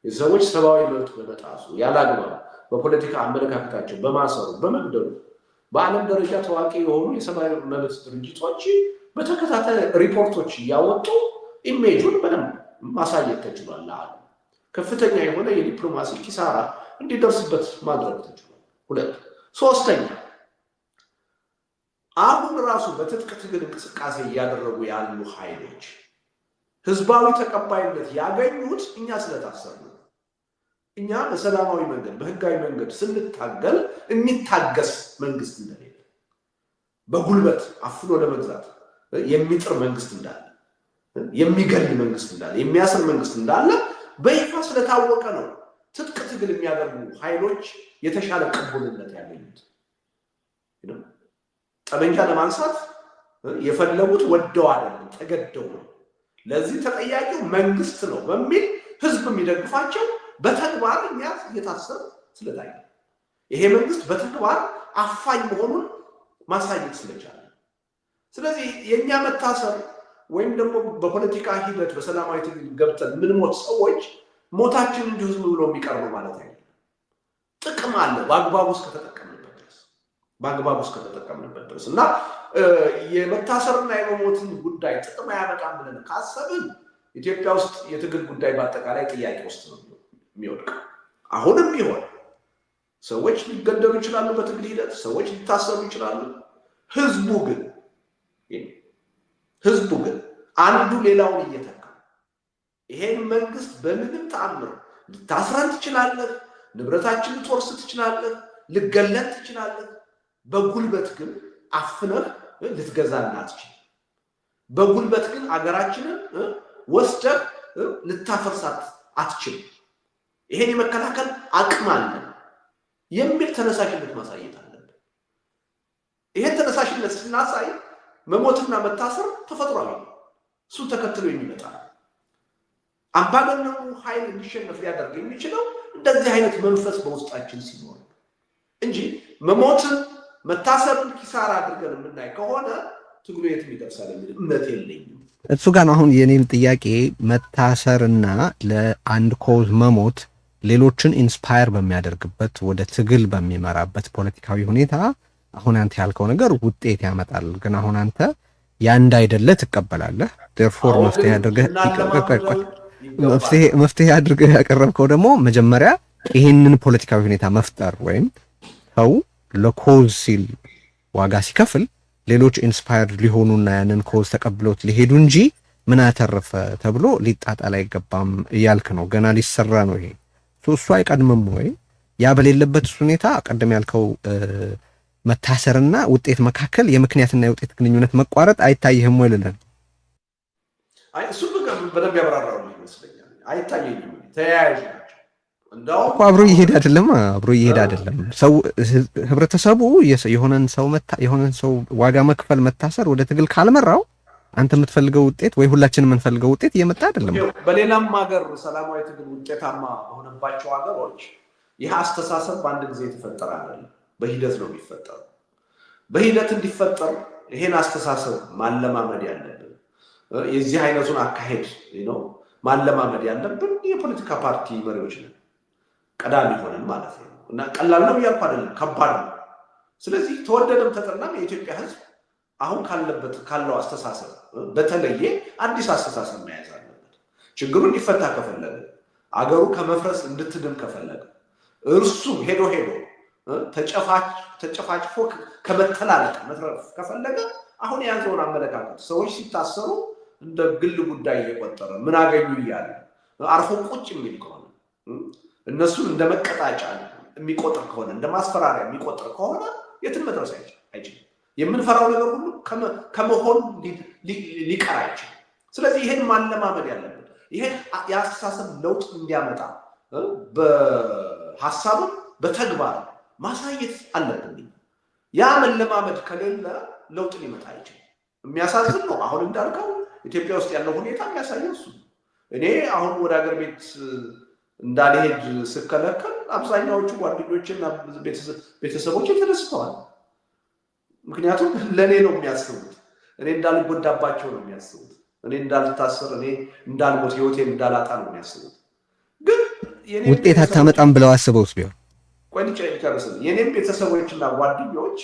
የሰዎች ሰብአዊ መብት በመጣሱ ያላግባብ በፖለቲካ አመለካከታቸው በማሰሩ በመግደሉ በዓለም ደረጃ ታዋቂ የሆኑ የሰብአዊ መብት ድርጅቶች በተከታታይ ሪፖርቶች እያወጡ ኢሜጁን በደንብ ማሳየት ተችሏል። ከፍተኛ የሆነ የዲፕሎማሲ ኪሳራ እንዲደርስበት ማድረግ ተችሏል። ሁለት ሶስተኛ፣ አሁን ራሱ በትጥቅ ትግል እንቅስቃሴ እያደረጉ ያሉ ኃይሎች ህዝባዊ ተቀባይነት ያገኙት እኛ ስለታሰሩ ነው። እኛ በሰላማዊ መንገድ በህጋዊ መንገድ ስንታገል የሚታገስ መንግስት እንደሌለ፣ በጉልበት አፍኖ ለመግዛት የሚጥር መንግስት እንዳለ፣ የሚገል መንግስት እንዳለ፣ የሚያስር መንግስት እንዳለ በይፋ ስለታወቀ ነው ትጥቅ ትግል የሚያደርጉ ኃይሎች የተሻለ ቅቡልነት ያገኙት። ጠመንጃ ለማንሳት የፈለጉት ወደው አይደለም፣ ተገደው ነው። ለዚህ ተጠያቂው መንግስት ነው በሚል ህዝብ የሚደግፋቸው በተግባር እኛ እየታሰሩ ስለታየ ይሄ መንግስት በተግባር አፋኝ መሆኑን ማሳየት ስለቻለ፣ ስለዚህ የኛ መታሰር ወይም ደግሞ በፖለቲካ ሂደት በሰላማዊ ትግል ገብተን ምንሞት ሰዎች ሞታችን እንዲሁ ዝም ብሎ የሚቀርብ ማለት አይደለም። ጥቅም አለ በአግባቡ እስከተጠቀምንበት ድረስ እና የመታሰርና የመሞትን ጉዳይ ጥቅም አያመጣም ብለን ካሰብን ኢትዮጵያ ውስጥ የትግል ጉዳይ በአጠቃላይ ጥያቄ ውስጥ ነው የሚወድቀው። አሁንም ቢሆን ሰዎች ሊገደሉ ይችላሉ፣ በትግል ሂደት ሰዎች ሊታሰሩ ይችላሉ። ህዝቡ ግን አንዱ ሌላውን እየተካ ይሄን መንግስት በምንም ተአምር ልታስረን ትችላለህ፣ ንብረታችን ልትወርስ ትችላለህ፣ ልገለን ትችላለህ። በጉልበት ግን አፍነህ ልትገዛና አትችልም። በጉልበት ግን አገራችንን ወስደህ ልታፈርሳት አትችልም። ይሄን የመከላከል አቅም አለን የሚል ተነሳሽነት ማሳየት አለብን። ይሄን ተነሳሽነት ስናሳይ መሞትና መታሰር ተፈጥሯዊ ነው። እሱን ተከትሎ የሚመጣ አምባገነኑ ኃይል እንዲሸነፍ ሊያደርግ የሚችለው እንደዚህ አይነት መንፈስ በውስጣችን ሲኖር እንጂ መሞትን መታሰርን ኪሳራ አድርገን የምናይ ከሆነ ትግሉ የትም ይደርሳል የሚል እምነት የለኝም። እሱ ጋር አሁን የኔም ጥያቄ መታሰርና ለአንድ ኮዝ መሞት ሌሎችን ኢንስፓየር በሚያደርግበት ወደ ትግል በሚመራበት ፖለቲካዊ ሁኔታ አሁን አንተ ያልከው ነገር ውጤት ያመጣል። ግን አሁን አንተ ያንድ አይደለ ትቀበላለህ። ዴርፎር መፍትሄ አድርገህ ያቀረብከው ደግሞ መጀመሪያ ይሄንን ፖለቲካዊ ሁኔታ መፍጠር ወይም ሰው ለኮዝ ሲል ዋጋ ሲከፍል ሌሎች ኢንስፓየርድ ሊሆኑና ያንን ኮዝ ተቀብሎት ሊሄዱ እንጂ ምን አተረፈ ተብሎ ሊጣጣል አይገባም እያልክ ነው። ገና ሊሰራ ነው ይሄ እሱ አይቀድምም ወይ? ያ በሌለበት ሁኔታ ቀደም ያልከው መታሰርና ውጤት መካከል የምክንያትና የውጤት ግንኙነት መቋረጥ አይታይህም ወይ ልለን? እሱ በደንብ ያብራራው ይመስለኛል። አይታየኝም። ተያያዥ ናቸው። እንደው አብሮ ይሄድ አይደለም። ሰው ህብረተሰቡ የሆነን ሰው ዋጋ መክፈል መታሰር ወደ ትግል ካልመራው አንተ የምትፈልገው ውጤት ወይ ሁላችንም የምንፈልገው ውጤት እየመጣ አይደለም። በሌላም ሀገር ሰላማዊ ትግል ውጤታማ በሆነባቸው ሀገሮች ይህ አስተሳሰብ በአንድ ጊዜ የተፈጠረ አይደለም፣ በሂደት ነው የሚፈጠረው። በሂደት እንዲፈጠር ይሄን አስተሳሰብ ማለማመድ ያለብን የዚህ አይነቱን አካሄድ ነው ማለማመድ ያለብን የፖለቲካ ፓርቲ መሪዎች ነን፣ ቀዳሚ ሆነን ማለት ነው። እና ቀላል ነው እያልኩ አይደለም፣ ከባድ ነው። ስለዚህ ተወደደም ተጠላም የኢትዮጵያ ህዝብ አሁን ካለው አስተሳሰብ በተለየ አዲስ አስተሳሰብ መያዝ አለበት። ችግሩ እንዲፈታ ከፈለገ አገሩ ከመፍረስ እንድትድን ከፈለገ እርሱ ሄዶ ተጨፋጭፎ ከመተላለቅ መትረፍ ከፈለገ አሁን የያዘውን አመለካከት ሰዎች ሲታሰሩ እንደ ግል ጉዳይ እየቆጠረ ምን አገኙ እያለ አርፎ ቁጭ የሚል ከሆነ እነሱን እንደ መቀጣጫ የሚቆጥር ከሆነ እንደ ማስፈራሪያ የሚቆጥር ከሆነ የትም መድረስ አይችልም። የምንፈራው ነገር ሁሉ ከመሆን ሊቀር አይችልም። ስለዚህ ይሄን ማለማመድ ያለብን ይሄን የአስተሳሰብ ለውጥ እንዲያመጣ በሀሳብም በተግባር ማሳየት አለብን። ያ መለማመድ ከሌለ ለውጥ ሊመጣ አይችልም። የሚያሳዝን ነው። አሁን እንዳልከው ኢትዮጵያ ውስጥ ያለው ሁኔታ የሚያሳየው እሱ። እኔ አሁን ወደ ሀገር ቤት እንዳልሄድ ስከለከል አብዛኛዎቹ ጓደኞችና ቤተሰቦች ተደስተዋል። ምክንያቱም ለእኔ ነው የሚያስቡት፣ እኔ እንዳልጎዳባቸው ነው የሚያስቡት፣ እኔ እንዳልታሰር፣ እኔ እንዳልሞት፣ ህይወቴን እንዳላጣ ነው የሚያስቡት። ግን ውጤት አታመጣም ብለው አስበውስ ቢሆን ቆይቼ ጨርስል የኔም ቤተሰቦችና ጓደኞች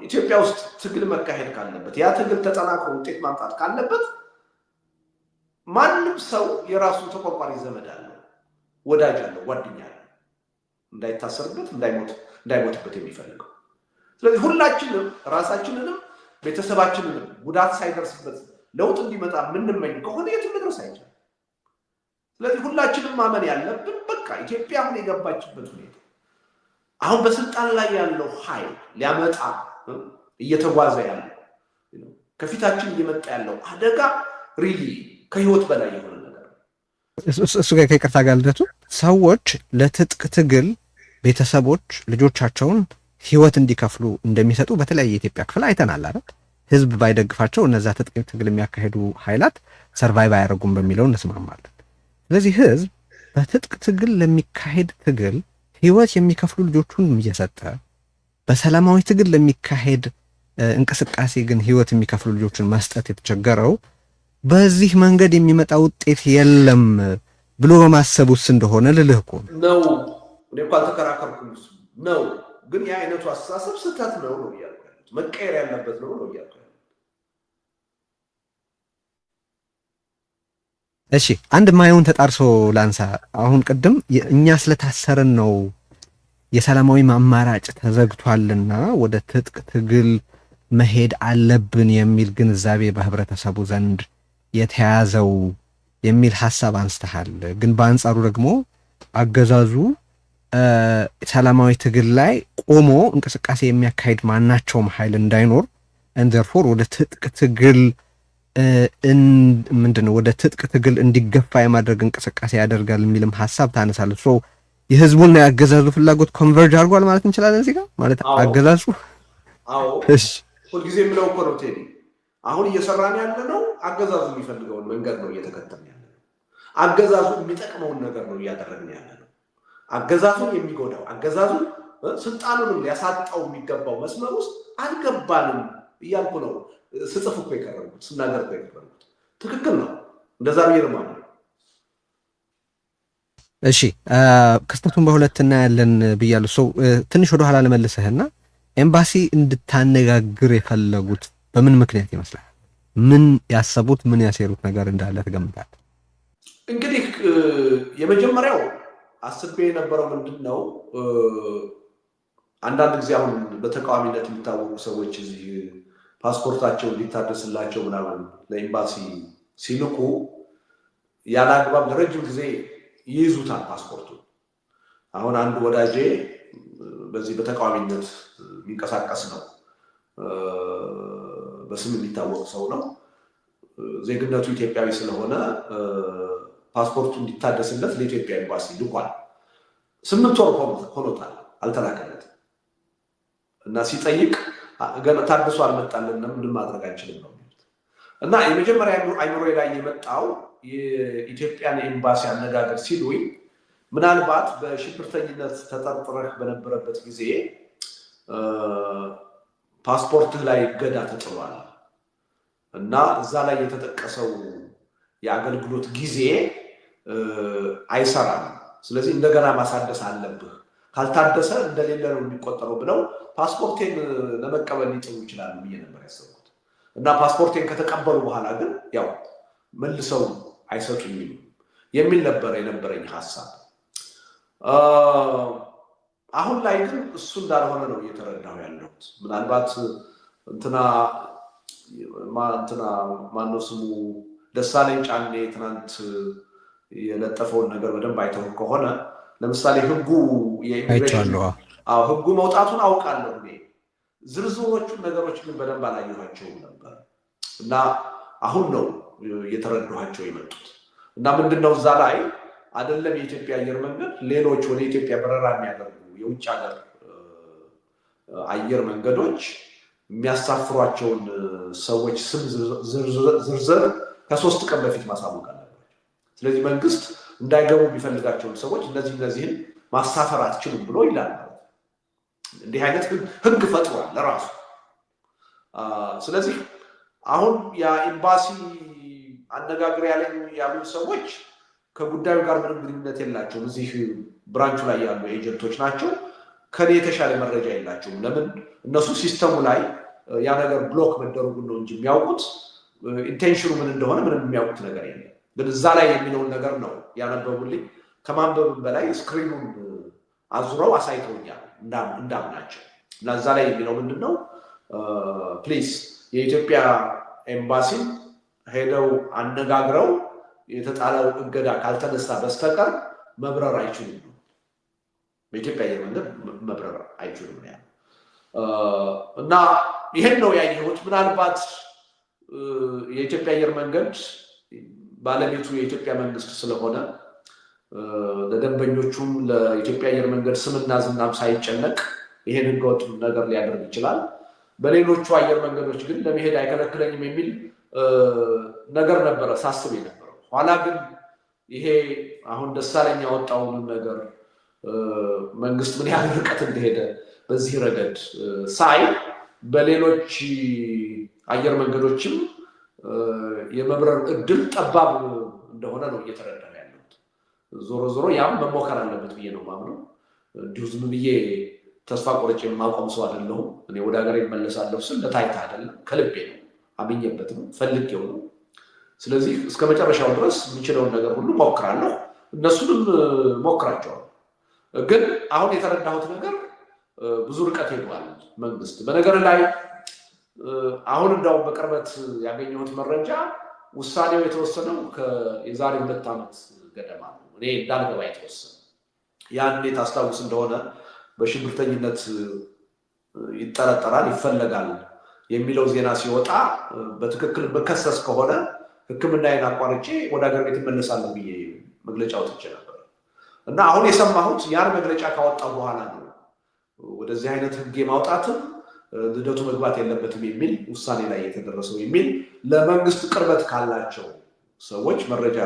ኢትዮጵያ ውስጥ ትግል መካሄድ ካለበት ያ ትግል ተጠናክሮ ውጤት ማምጣት ካለበት ማንም ሰው የራሱ ተቆርቋሪ ዘመድ አለው፣ ወዳጅ አለው፣ ጓደኛ አለው እንዳይታሰርበት እንዳይሞትበት የሚፈልገው። ስለዚህ ሁላችንም ራሳችንንም ቤተሰባችንንም ጉዳት ሳይደርስበት ለውጥ እንዲመጣ የምንመኝ ከሆነ የትም መድረስ አይቻልም። ስለዚህ ሁላችንም ማመን ያለብን በቃ ኢትዮጵያ አሁን የገባችበት ሁኔታ አሁን በስልጣን ላይ ያለው ኃይል ሊያመጣ እየተጓዘ ያለው ከፊታችን እየመጣ ያለው አደጋ ሪሊ ከህይወት በላይ የሆነ ነገር እሱ ጋር ከይቅርታ ጋር ልደቱ ሰዎች ለትጥቅ ትግል ቤተሰቦች ልጆቻቸውን ህይወት እንዲከፍሉ እንደሚሰጡ በተለያየ የኢትዮጵያ ክፍል አይተናል አይደል? ህዝብ ባይደግፋቸው እነዛ ትጥቅ ትግል የሚያካሄዱ ኃይላት ሰርቫይቭ አያደርጉም በሚለው እንስማማለን። ስለዚህ ህዝብ በትጥቅ ትግል ለሚካሄድ ትግል ህይወት የሚከፍሉ ልጆቹን እየሰጠ በሰላማዊ ትግል ለሚካሄድ እንቅስቃሴ ግን ህይወት የሚከፍሉ ልጆችን መስጠት የተቸገረው በዚህ መንገድ የሚመጣ ውጤት የለም ብሎ በማሰቡስ እንደሆነ ልልህ እኮ ነው። እኔ እኮ አልተከራከርኩም ነው፣ ግን የአይነቱ አስተሳሰብ ስህተት ነው እያልኩ ያሉት መቀየር ያለበት ነው እያልኩ ያሉት። እሺ አንድ ማየውን ተጣርሶ ላንሳ። አሁን ቅድም እኛ ስለታሰርን ነው የሰላማዊ አማራጭ ተዘግቷልና ወደ ትጥቅ ትግል መሄድ አለብን የሚል ግንዛቤ በህብረተሰቡ ዘንድ የተያዘው የሚል ሐሳብ አንስተሃል። ግን በአንጻሩ ደግሞ አገዛዙ ሰላማዊ ትግል ላይ ቆሞ እንቅስቃሴ የሚያካሂድ ማናቸውም ኃይል እንዳይኖር እንደርፎር ወደ ትጥቅ ትግል ምንድነው ወደ ትጥቅ ትግል እንዲገፋ የማድረግ እንቅስቃሴ ያደርጋል የሚልም ሐሳብ ታነሳለህ። ሶ የህዝቡና የአገዛዙ ፍላጎት ኮንቨርጅ አድርጓል ማለት እንችላለን እዚህ ጋር ማለት አገዛዙ እሺ ሁልጊዜ የምለው እኮ ነው ቴዲ፣ አሁን እየሰራን ያለ ነው አገዛዙ የሚፈልገውን መንገድ ነው እየተከተልን ያለ ነው። አገዛዙ የሚጠቅመውን ነገር ነው እያደረግን ያለ ነው። አገዛዙን የሚጎዳው አገዛዙን ስልጣኑንም ሊያሳጣው የሚገባው መስመር ውስጥ አልገባንም እያልኩ ነው ስጽፍ እኮ የቀረብኩት ስናገር እኮ የቀረብኩት ትክክል ነው። እንደዛ ብዬ ነው ማለት ነው። እሺ ክስተቱን በሁለት እናያለን ብያለሁ። ሰው ትንሽ ወደ ኋላ ለመልሰህና ኤምባሲ እንድታነጋግር የፈለጉት በምን ምክንያት ይመስላል? ምን ያሰቡት ምን ያሴሩት ነገር እንዳለ ትገምታለህ? እንግዲህ የመጀመሪያው አስቤ የነበረው ምንድን ነው፣ አንዳንድ ጊዜ አሁን በተቃዋሚነት የሚታወቁ ሰዎች እዚህ ፓስፖርታቸው እንዲታደስላቸው ምናምን ለኤምባሲ ሲልኩ ያለ አግባብ ለረጅም ጊዜ ይይዙታል ፓስፖርቱ። አሁን አንድ ወዳጄ በዚህ በተቃዋሚነት የሚንቀሳቀስ ነው፣ በስም የሚታወቅ ሰው ነው። ዜግነቱ ኢትዮጵያዊ ስለሆነ ፓስፖርቱ እንዲታደስለት ለኢትዮጵያ ኤምባሲ ልኳል። 8 ወር ሆኖታል፣ አልተላከለትም እና ሲጠይቅ ገና ታድሶ አልመጣልንም ምንም ማድረግ አንችልም ነው እና የመጀመሪያ አይምሮ ላይ የመጣው የኢትዮጵያን ኤምባሲ አነጋገር ሲሉኝ ምናልባት በሽብርተኝነት ተጠርጥረህ በነበረበት ጊዜ ፓስፖርትህ ላይ እገዳ ተጥሏል እና እዛ ላይ የተጠቀሰው የአገልግሎት ጊዜ አይሰራም፣ ስለዚህ እንደገና ማሳደስ አለብህ፣ ካልታደሰ እንደሌለ ነው የሚቆጠረው ብለው ፓስፖርቴን ለመቀበል ሊጥሩ ይችላሉ ብዬ ነበር ያሰብኩት እና ፓስፖርቴን ከተቀበሉ በኋላ ግን ያው መልሰው አይሰጡኝም የሚል ነበር የነበረኝ ሀሳብ። አሁን ላይ ግን እሱ እንዳልሆነ ነው እየተረዳሁ ያለሁት። ምናልባት እንትና ማነው ስሙ ደሳለኝ ጫኔ ትናንት የለጠፈውን ነገር በደንብ አይተው ከሆነ ለምሳሌ ህጉ ህጉ መውጣቱን አውቃለሁ እኔ፣ ዝርዝሮቹን ነገሮች ግን በደንብ አላየኋቸውም ነበር እና አሁን ነው እየተረዳኋቸው የመጡት እና ምንድነው እዛ ላይ አይደለም የኢትዮጵያ አየር መንገድ ሌሎች ወደ ኢትዮጵያ በረራ የሚያደርጉ የውጭ ሀገር አየር መንገዶች የሚያሳፍሯቸውን ሰዎች ስም ዝርዝር ከ3 ቀን በፊት ማሳወቅ አለባቸው። ስለዚህ መንግስት እንዳይገቡ የሚፈልጋቸውን ሰዎች እነዚህን ማሳፈር አትችሉም ብሎ ይላል። እንዲህ አይነት ህግ ፈጥሯል ለራሱ። ስለዚህ አሁን የኤምባሲ አነጋግር ያሉ ሰዎች ከጉዳዩ ጋር ምንም ግንኙነት የላቸውም። እዚህ ብራንቹ ላይ ያሉ ኤጀንቶች ናቸው። ከኔ የተሻለ መረጃ የላቸውም። ለምን እነሱ ሲስተሙ ላይ ያ ነገር ብሎክ መደረጉን ነው እንጂ የሚያውቁት ኢንቴንሽኑ ምን እንደሆነ ምንም የሚያውቁት ነገር የለም። ግን እዛ ላይ የሚለውን ነገር ነው ያነበቡልኝ። ከማንበብም በላይ ስክሪኑን አዙረው አሳይተውኛል እንዳምናቸው። እና እዛ ላይ የሚለው ምንድን ነው? ፕሊዝ የኢትዮጵያ ኤምባሲን ሄደው አነጋግረው የተጣለው እገዳ ካልተነሳ በስተቀር መብረር አይችሉም ነው። በኢትዮጵያ አየር መንገድ መብረር አይችሉም ነው። እና ይሄን ነው ያየሁት። ምናልባት የኢትዮጵያ አየር መንገድ ባለቤቱ የኢትዮጵያ መንግስት ስለሆነ ለደንበኞቹም ለኢትዮጵያ አየር መንገድ ስምና ዝናም ሳይጨነቅ ይሄን ህገወጥ ነገር ሊያደርግ ይችላል። በሌሎቹ አየር መንገዶች ግን ለመሄድ አይከለክለኝም የሚል ነገር ነበረ ሳስብ የነበረው። ኋላ ግን ይሄ አሁን ደሳለኝ ያወጣውን ነገር መንግስት ምን ያህል ርቀት እንደሄደ በዚህ ረገድ ሳይ በሌሎች አየር መንገዶችም የመብረር እድል ጠባብ እንደሆነ ነው እየተረዳ ያለሁት። ዞሮ ዞሮ ያም መሞከር አለበት ብዬ ነው ማምነው። እንዲሁ ዝም ብዬ ተስፋ ቆርጬ የማቆም ሰው አይደለሁም። እኔ ወደ ሀገሬ እመለሳለሁ ስል ለታይታ አይደለም፣ ከልቤ ነው፣ አምኜበት ነው፣ ፈልጌው ነው። ስለዚህ እስከ መጨረሻው ድረስ የምችለውን ነገር ሁሉ ሞክራለሁ፣ እነሱንም ሞክራቸዋል። ግን አሁን የተረዳሁት ነገር ብዙ ርቀት ሄዷል መንግስት። በነገር ላይ አሁን እንዳውም በቅርበት ያገኘሁት መረጃ ውሳኔው የተወሰነው የዛሬ 2 ዓመት ገደማ ነው። እኔ እንዳልገባ የተወሰነ ያን እንዴት አስታውስ እንደሆነ በሽብርተኝነት ይጠረጠራል ይፈለጋል የሚለው ዜና ሲወጣ በትክክል በከሰስ ከሆነ ሕክምናዬን አቋርጬ ወደ ሀገር ቤት እመለሳለሁ ብዬ መግለጫ ወጥቼ ነበር። እና አሁን የሰማሁት ያን መግለጫ ካወጣው በኋላ ነው ወደዚህ አይነት ህግ የማውጣትም ልደቱ መግባት የለበትም የሚል ውሳኔ ላይ የተደረሰው የሚል ለመንግስት ቅርበት ካላቸው ሰዎች መረጃ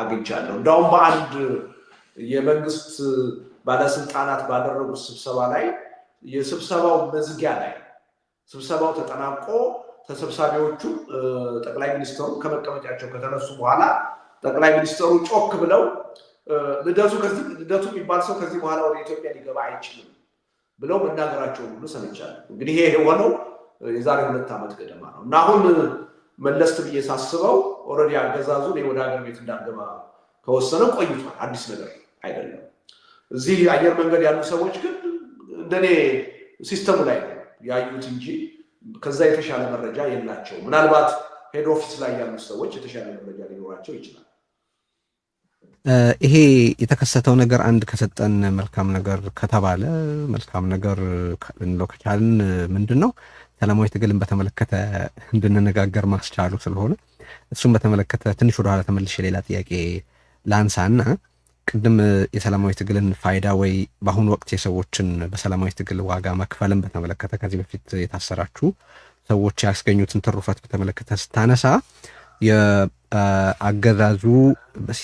አግኝቻለሁ። እንዳውም በአንድ የመንግስት ባለስልጣናት ባደረጉት ስብሰባ ላይ የስብሰባው መዝጊያ ላይ ስብሰባው ተጠናቆ ተሰብሳቢዎቹ ጠቅላይ ሚኒስትሩ ከመቀመጫቸው ከተነሱ በኋላ ጠቅላይ ሚኒስትሩ ጮክ ብለው ልደቱ የሚባል ሰው ከዚህ በኋላ ወደ ኢትዮጵያ ሊገባ አይችልም ብለው መናገራቸውን ሁሉ ሰምቻለሁ። እንግዲህ ይሄ የሆነው የዛሬ 2 ዓመት ገደማ ነው። እና አሁን መለስት ብዬ ሳስበው ኦልሬዲ አገዛዙ ወደ ሀገር ቤት እንዳልገባ ከወሰነ ቆይቷል። አዲስ ነገር አይደለም። እዚህ አየር መንገድ ያሉ ሰዎች ግን እንደኔ ሲስተሙ ላይ ነው ያዩት እንጂ ከዛ የተሻለ መረጃ የላቸው። ምናልባት ሄድ ኦፊስ ላይ ያሉ ሰዎች የተሻለ መረጃ ሊኖራቸው ይችላል። ይሄ የተከሰተው ነገር አንድ ከሰጠን መልካም ነገር ከተባለ መልካም ነገር ልንለው ከቻልን ምንድን ነው ሰላማዊ ትግልን በተመለከተ እንድንነጋገር ማስቻሉ ስለሆነ እሱም በተመለከተ ትንሽ ወደኋላ ተመልሼ ሌላ ጥያቄ ላንሳና ቅድም የሰላማዊ ትግልን ፋይዳ ወይ በአሁኑ ወቅት የሰዎችን በሰላማዊ ትግል ዋጋ መክፈልን በተመለከተ ከዚህ በፊት የታሰራችሁ ሰዎች ያስገኙትን ትሩፋት በተመለከተ ስታነሳ የአገዛዙ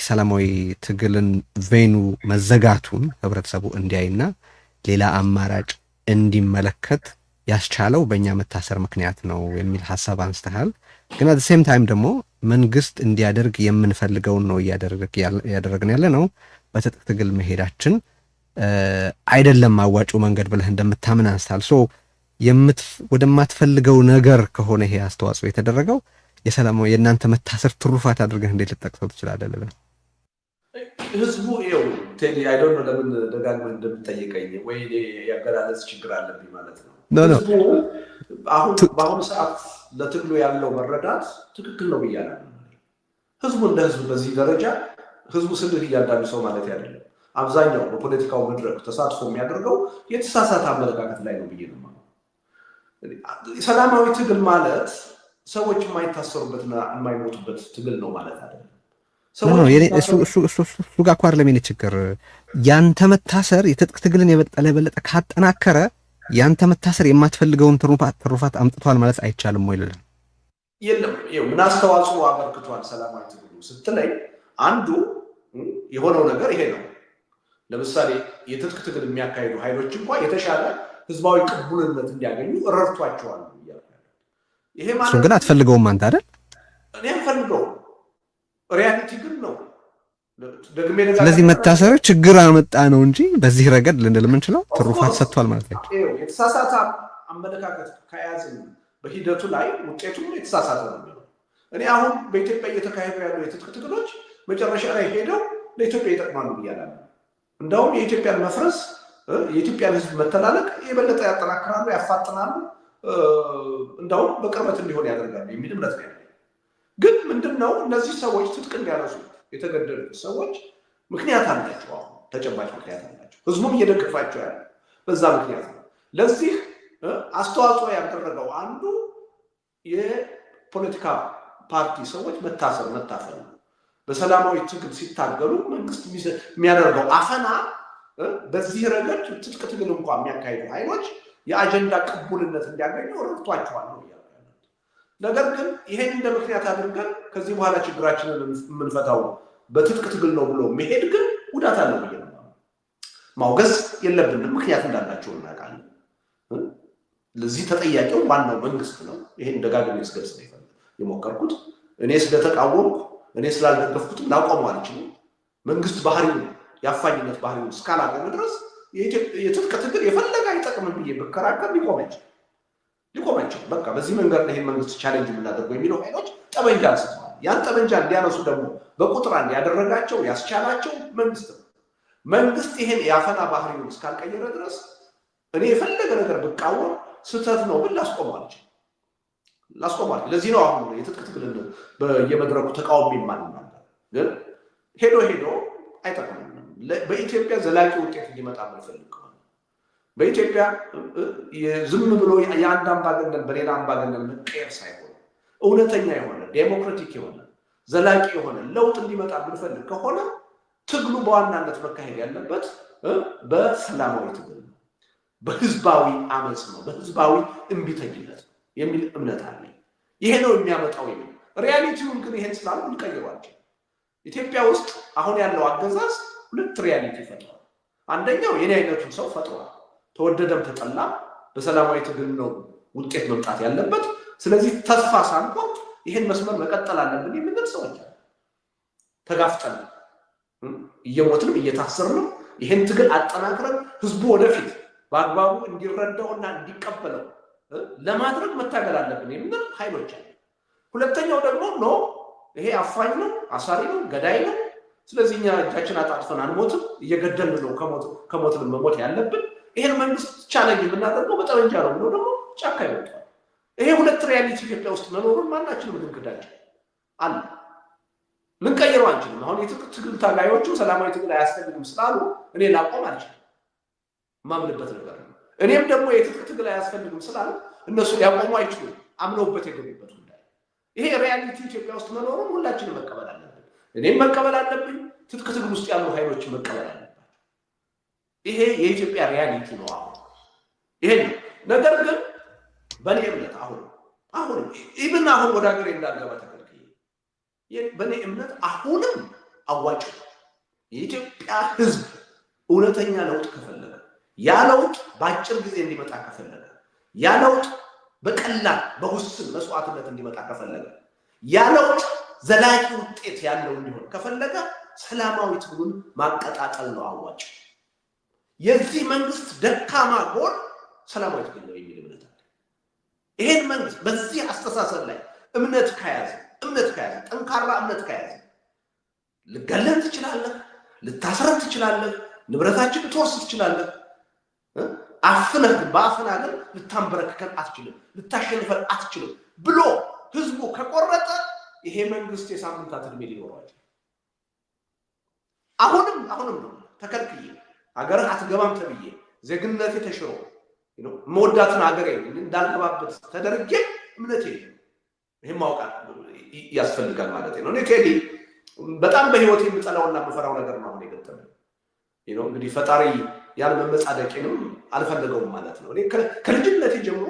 ሰላማዊ ትግልን ቬኑ መዘጋቱን ህብረተሰቡ እንዲያይና ሌላ አማራጭ እንዲመለከት ያስቻለው በእኛ መታሰር ምክንያት ነው የሚል ሀሳብ አንስተሃል። ግን አት ሴም ታይም ደግሞ መንግስት እንዲያደርግ የምንፈልገውን ነው እያደረግን ያለ ነው። በትጥቅ ትግል መሄዳችን አይደለም አዋጭው መንገድ ብለህ እንደምታምን አንስታል። ሶ ወደማትፈልገው ነገር ከሆነ ይሄ አስተዋጽኦ የተደረገው የሰላማዊ የእናንተ መታሰር ትሩፋት አድርገህ እንዴት ልጠቅሰው ትችላለህ? ህዝቡ ይኸው ቴዲ አይ ዶንት ኖ ለምን ደጋግመህ እንደምትጠይቀኝ ወይ ያገላለጽ ችግር አለብኝ ማለት ነው። ህዝቡ በአሁኑ ሰዓት ለትግሉ ያለው መረዳት ትክክል ነው ብያለሁ። ህዝቡ እንደ ህዝብ በዚህ ደረጃ ህዝቡ ስልህ እያንዳንዱ ሰው ማለት አይደለም። አብዛኛው በፖለቲካው መድረክ ተሳትፎ የሚያደርገው የተሳሳተ አመለካከት ላይ ነው ብዬ ነው። ሰላማዊ ትግል ማለት ሰዎች የማይታሰሩበትና የማይሞቱበት ትግል ነው ማለት አይደለም። እሱ ጋር እኮ አይደለም የኔ ችግር። ያንተ መታሰር የትጥቅ ትግልን የበለጠ ካጠናከረ ያንተ መታሰር የማትፈልገውን ትሩፋት አምጥቷል ማለት አይቻልም ወይ? የለም ይኸው ምን አስተዋጽኦ አበርክቷል ሰላማዊ ትግሉ ስትለኝ አንዱ የሆነው ነገር ይሄ ነው። ለምሳሌ የትጥቅ ትግል የሚያካሂዱ ኃይሎች እንኳን የተሻለ ህዝባዊ ቅቡልነት እንዲያገኙ ረድቷቸዋል። ይሄ ማለት ግን አትፈልገውም አንተ አይደል? እኔ አልፈልገውም። ሪያሊቲ ግን ነው። ስለዚህ መታሰር ችግር አመጣ ነው እንጂ በዚህ ረገድ ልንል የምንችለው ትሩፋት ሰጥቷል ማለት ነው። የተሳሳተ አመለካከት ከያዝን በሂደቱ ላይ ውጤቱ የተሳሳተ ነው። እኔ አሁን በኢትዮጵያ እየተካሄዱ ያሉ የትጥቅ ትግሎች መጨረሻ ላይ ሄደው ለኢትዮጵያ ይጠቅማሉ ብያለሁ። እንደውም የኢትዮጵያን መፍረስ የኢትዮጵያን ህዝብ መተላለቅ የበለጠ ያጠናክራሉ፣ ያፋጥናሉ፣ እንደውም በቅርበት እንዲሆን ያደርጋሉ የሚል እምነት ነው። ግን ምንድነው እነዚህ ሰዎች ትጥቅ እንዲያነሱ የተገደሉት ሰዎች ምክንያት አላቸው። አሁን ተጨባጭ ምክንያት አላቸው። ህዝቡም እየደገፋቸው ያለ በዛ ምክንያት ነው። ለዚህ አስተዋጽኦ ያደረገው አንዱ የፖለቲካ ፓርቲ ሰዎች መታሰር መታፈን ነው። በሰላማዊ ትግል ሲታገሉ መንግስት የሚያደርገው አፈና በዚህ ረገድ ትጥቅ ትግል እንኳን የሚያካሂዱ ኃይሎች የአጀንዳ ቅቡልነት እንዲያገኙ ረድቷቸዋል ነው ያለው። ነገር ግን ይሄን እንደ ምክንያት አድርገን ከዚህ በኋላ ችግራችንን የምንፈታው በትጥቅ ትግል ነው ብሎ መሄድ ግን ጉዳት አለው ብዬ ነው ማውገዝ የለብንም። ምክንያት እንዳላቸው እናውቃለን። ለዚህ ተጠያቂው ዋናው መንግስት ነው። ይሄን ደጋግሜ ስገልጽ ነው የሞከርኩት። እኔ ስለተቃወምኩ እኔ ስላልደገፍኩትም ላቆመው አልችልም። መንግስት ባህሪው የአፋኝነት ባህሪው እስካላቆመ ድረስ የትጥቅ ትግል የፈለገ አይጠቅምም ብዬ ብከራከር ሊቆም አይችልም። በቃ በዚህ መንገድ ነው ይሄን መንግስት ቻሌንጅ የምናደርገው የሚለው ኃይሎች ጠመንጃ አንስተዋል። ያን ጠመንጃ እንዲያነሱ ደግሞ በቁጥር አንድ ያደረጋቸው ያስቻላቸው መንግስት ነው። መንግስት ይሄን የአፈና ባህሪውን እስካልቀየረ ድረስ እኔ የፈለገ ነገር ብቃወም ስህተት ነው ብል ላስቆመው አልችልም። ለዚህ ነው አሁን የትጥቅ ትግል በየመድረኩ ተቃውሞ ይማልናል። ግን ሄዶ አይጠቅምም። በኢትዮጵያ ዘላቂ ውጤት እንዲመጣ የምንፈልግ ከሆነ በኢትዮጵያ ዝም ብሎ የአንድ አምባገነን በሌላ አምባገነን መቀየር ሳይሆን እውነተኛ የሆነ ዴሞክራቲክ የሆነ ዘላቂ የሆነ ለውጥ እንዲመጣ የምንፈልግ ከሆነ ትግሉ በዋናነት መካሄድ ያለበት በሰላማዊ ትግል ነው፣ በህዝባዊ አመፅ ነው፣ በህዝባዊ እምቢተኝነት ነው የሚል እምነት አለኝ። ይሄ ነው የሚያመጣው የሚል ሪያሊቲውን ግን ይሄን ስላሉ ሊቀይሯቸው ኢትዮጵያ ውስጥ አሁን ያለው አገዛዝ ሁለት ሪያሊቲ ፈጥሯል። አንደኛው የኔ አይነቱን ሰው ፈጥሯል። ተወደደም ተጠላ በሰላማዊ ትግል ነው ውጤት መምጣት ያለበት። ስለዚህ ተስፋ ሳንቆርጥ ይሄን መስመር መቀጠል አለብን የምንል ሰዎች አሉ። ተጋፍጠን እየሞትንም እየታሰርንም ይሄን ትግል አጠናክረን ህዝቡ ወደፊት በአግባቡ እንዲረዳውና እንዲቀበለው ለማድረግ መታገል አለብን የምንል ኃይሎች አሉ። ሁለተኛው ደግሞ ኖ ይሄ አፋኝ ነው፣ አሳሪ ነው፣ ገዳይ ነው፣ ስለዚህ እኛ እጃችን አጣጥፈን አንሞትም፣ እየገደልን ነው ከሞትን መሞት ያለብን፣ ይሄን መንግስት ቻሌንጅ የምናደርገው በጠመንጃ ነው ብሎ ደግሞ ጫካ ይወጣል። ይሄ ሁለት ሪያሊቲ ኢትዮጵያ ውስጥ መኖሩን ማናችንም ልንክዳቸው አለ፣ ልንቀይረው አንችልም። አሁን የትጥቅ ትግል ታጋዮቹ ሰላማዊ ትግል አያስፈልግም ስላሉ እኔ ላቆም አልችልም፣ ማምንበት ነገር ነው። እኔም ደግሞ የትጥቅ ትግል አያስፈልግም ስላሉ እነሱ ሊያቆሙ አይችሉም፣ አምነውበት የገቡበት ጉዳይ። ይሄ ሪያሊቲ ኢትዮጵያ ውስጥ መኖሩን ሁላችንም መቀበል አለብን። እኔም መቀበል አለብኝ፣ ትጥቅ ትግል ውስጥ ያሉ ኃይሎችን መቀበል አለባቸው። ይሄ የኢትዮጵያ ሪያሊቲ ነው። ይሄ ነገር ግን በእኔ እምነት አሁን ኢብን አሁን ወደ ሀገሬ እንዳልገባ ተከልክዬ በእኔ እምነት አሁንም አዋጭ የኢትዮጵያ ህዝብ እውነተኛ ለውጥ ከፈለገ፣ ያ ለውጥ በአጭር ጊዜ እንዲመጣ ከፈለገ፣ ያ ለውጥ በቀላል በውስን መስዋዕትነት እንዲመጣ ከፈለገ፣ ያ ለውጥ ዘላቂ ውጤት ያለው እንዲሆን ከፈለገ ሰላማዊ ትግሉን ማቀጣጠል ነው አዋጭ። የዚህ መንግስት ደካማ ጎን ሰላማዊ ትግል ነው የሚል እምነት አለ። ይሄን መንግስት በዚህ አስተሳሰብ ላይ እምነት ከያዘ ጠንካራ እምነት ከያዘ ልገለን ትችላለህ፣ ልታስረን ትችላለህ፣ ንብረታችን ልትወርስ ትችላለህ፣ አፍነህ በአፍና ግን ልታንበረክከን አትችልም፣ ልታሸንፈን አትችልም ብሎ ህዝቡ ከቆረጠ ይሄ መንግስት የሳምንታት እድሜ ሊኖረዋል። አሁንም ነው ተከልክዬ ሀገርህ አትገባም ተብዬ ዜግነቴ ተሽሮ መወዳትን ሀገሬ እንዳልገባበት ተደርጌ እምነት የለም። ይህም ማወቅ ያስፈልጋል ማለት ነው። እኔ ቴዲ በጣም በህይወት የምጠላውና የምፈራው ነገር ነው አሁን የገጠመኝ። እንግዲህ ፈጣሪ ያን መመጻደቄንም አልፈለገውም ማለት ነው። እኔ ከልጅነቴ ጀምሮ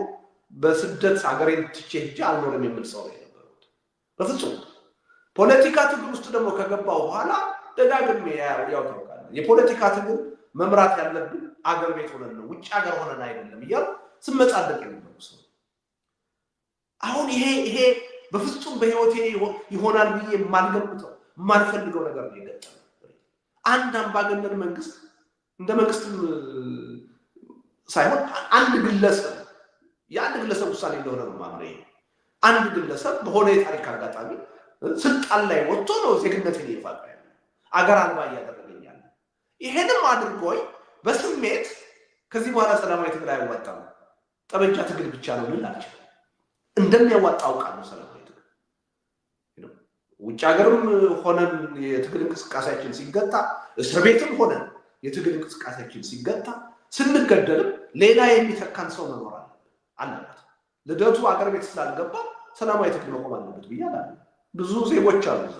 በስደት ሀገሬን ትቼ ሄጄ አልኖርም የምል ሰው ነው የነበሩት በፍጹም። ፖለቲካ ትግል ውስጥ ደግሞ ከገባው በኋላ ደጋግሜ ያው ታውቃለህ፣ የፖለቲካ ትግል መምራት ያለብን አገር ቤት ሆነን ነው፣ ውጭ ሀገር ሆነን አይደለም እያሉ ስመጻደቅ የነበሩ ሰው። አሁን ይሄ በፍጹም በህይወቴ ይሆናል ብዬ የማልገምተው የማልፈልገው ነገር ነው የገጠመው። አንድ አምባገነን መንግስት እንደ መንግስትም ሳይሆን አንድ ግለሰብ የአንድ ግለሰብ ውሳኔ እንደሆነ ነው ማምነው። አንድ ግለሰብ በሆነ የታሪክ አጋጣሚ ስልጣን ላይ ወጥቶ ነው ዜግነትን ይፋቃ ያለ አገር አልባ እያደረገኝ ያለ። ይሄንም አድርጎኝ በስሜት ከዚህ በኋላ ሰላማዊ ትግል አይዋጣም፣ ጠመንጃ ትግል ብቻ ነው ልል አልችልም። እንደሚያዋጣ አውቃለሁ። ሰላማዊ ትግል ውጭ ሀገርም ሆነን የትግል እንቅስቃሴያችን ሲገታ፣ እስር ቤትም ሆነን የትግል እንቅስቃሴያችን ሲገታ፣ ስንገደልም ሌላ የሚተካን ሰው መኖር አለበት። ልደቱ አገር ቤት ስላልገባ ሰላማዊ ትግል መቆም አለበት ብዬ አላለሁ። ብዙ ዜጎች አሉ እዛ፣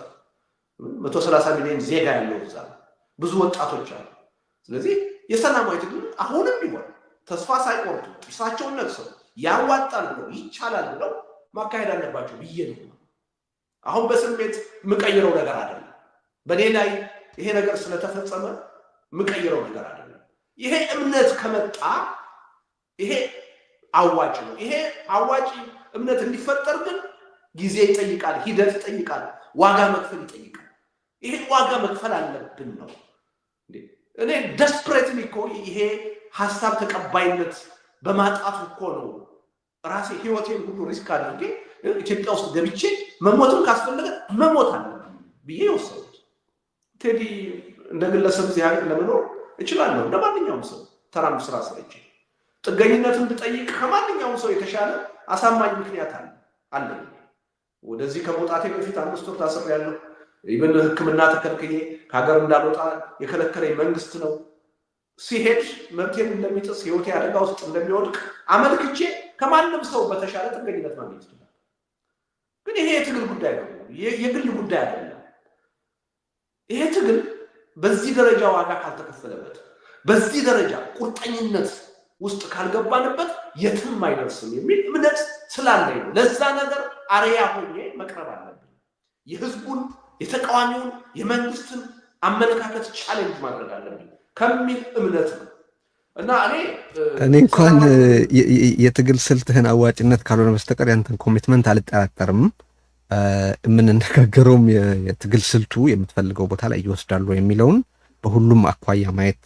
130 ሚሊዮን ዜጋ ያለው እዛ ብዙ ወጣቶች አሉ። ስለዚህ የሰላማዊ ትግል አሁንም ቢሆን ተስፋ ሳይቆርጡ ጥርሳቸውን ነክሰው ያዋጣል ብለው ይቻላል ብለው ማካሄድ አለባቸው ብዬ ነው። አሁን በስሜት የምቀይረው ነገር አይደለም። በኔ ላይ ይሄ ነገር ስለተፈጸመ የምቀይረው ነገር አይደለም። ይሄ እምነት ከመጣ ይሄ አዋጭ ነው። ይሄ አዋጭ እምነት እንዲፈጠር ግን ጊዜ ይጠይቃል፣ ሂደት ይጠይቃል፣ ዋጋ መክፈል ይጠይቃል። ይሄ ዋጋ መክፈል አለብን ነው። እኔ ደስፕሬትሊ እኮ ይሄ ሀሳብ ተቀባይነት በማጣቱ እኮ ነው ራሴ ህይወቴን ሁሉ ሪስክ አድርጌ ኢትዮጵያ ውስጥ ገብቼ መሞትም ካስፈለገ መሞት አለብኝ ብዬ የወሰኑት። ቴዲ እንደ ግለሰብ እዚህ ሀገር ለመኖር እችላለሁ እንደ ማንኛውም ሰው ተራም ስራ ሰርቼ ጥገኝነትን ብጠይቅ ከማንኛውም ሰው የተሻለ አሳማኝ ምክንያት አለ። ወደዚህ ከመውጣቴ በፊት 5 ወር ታስሬያለሁ። ኢቨን ሕክምና ተከልክዬ ከሀገር እንዳልወጣ የከለከለኝ መንግስት ነው። ሲሄድ መብቴን እንደሚጥስ ህይወቴ አደጋ ውስጥ እንደሚወድቅ አመልክቼ ከማንም ሰው በተሻለ ጥገኝነት ማግኘት ይችላል። ግን ይሄ የትግል ጉዳይ ነው፣ የግል ጉዳይ አይደለም። ይሄ ትግል በዚህ ደረጃ ዋጋ ካልተከፈለበት፣ በዚህ ደረጃ ቁርጠኝነት ውስጥ ካልገባንበት የትም አይደርስም የሚል እምነት ስላለኝ ነው። ለዛ ነገር አርያ ሆኜ መቅረብ አለብን። የህዝቡን፣ የተቃዋሚውን፣ የመንግስትን አመለካከት ቻሌንጅ ማድረግ አለብን ከሚል እምነት ነው እና እኔ እንኳን የትግል ስልትህን አዋጭነት ካልሆነ በስተቀር ያንተን ኮሚትመንት አልጠራጠርም። የምንነጋገረውም የትግል ስልቱ የምትፈልገው ቦታ ላይ ይወስዳሉ የሚለውን በሁሉም አኳያ ማየት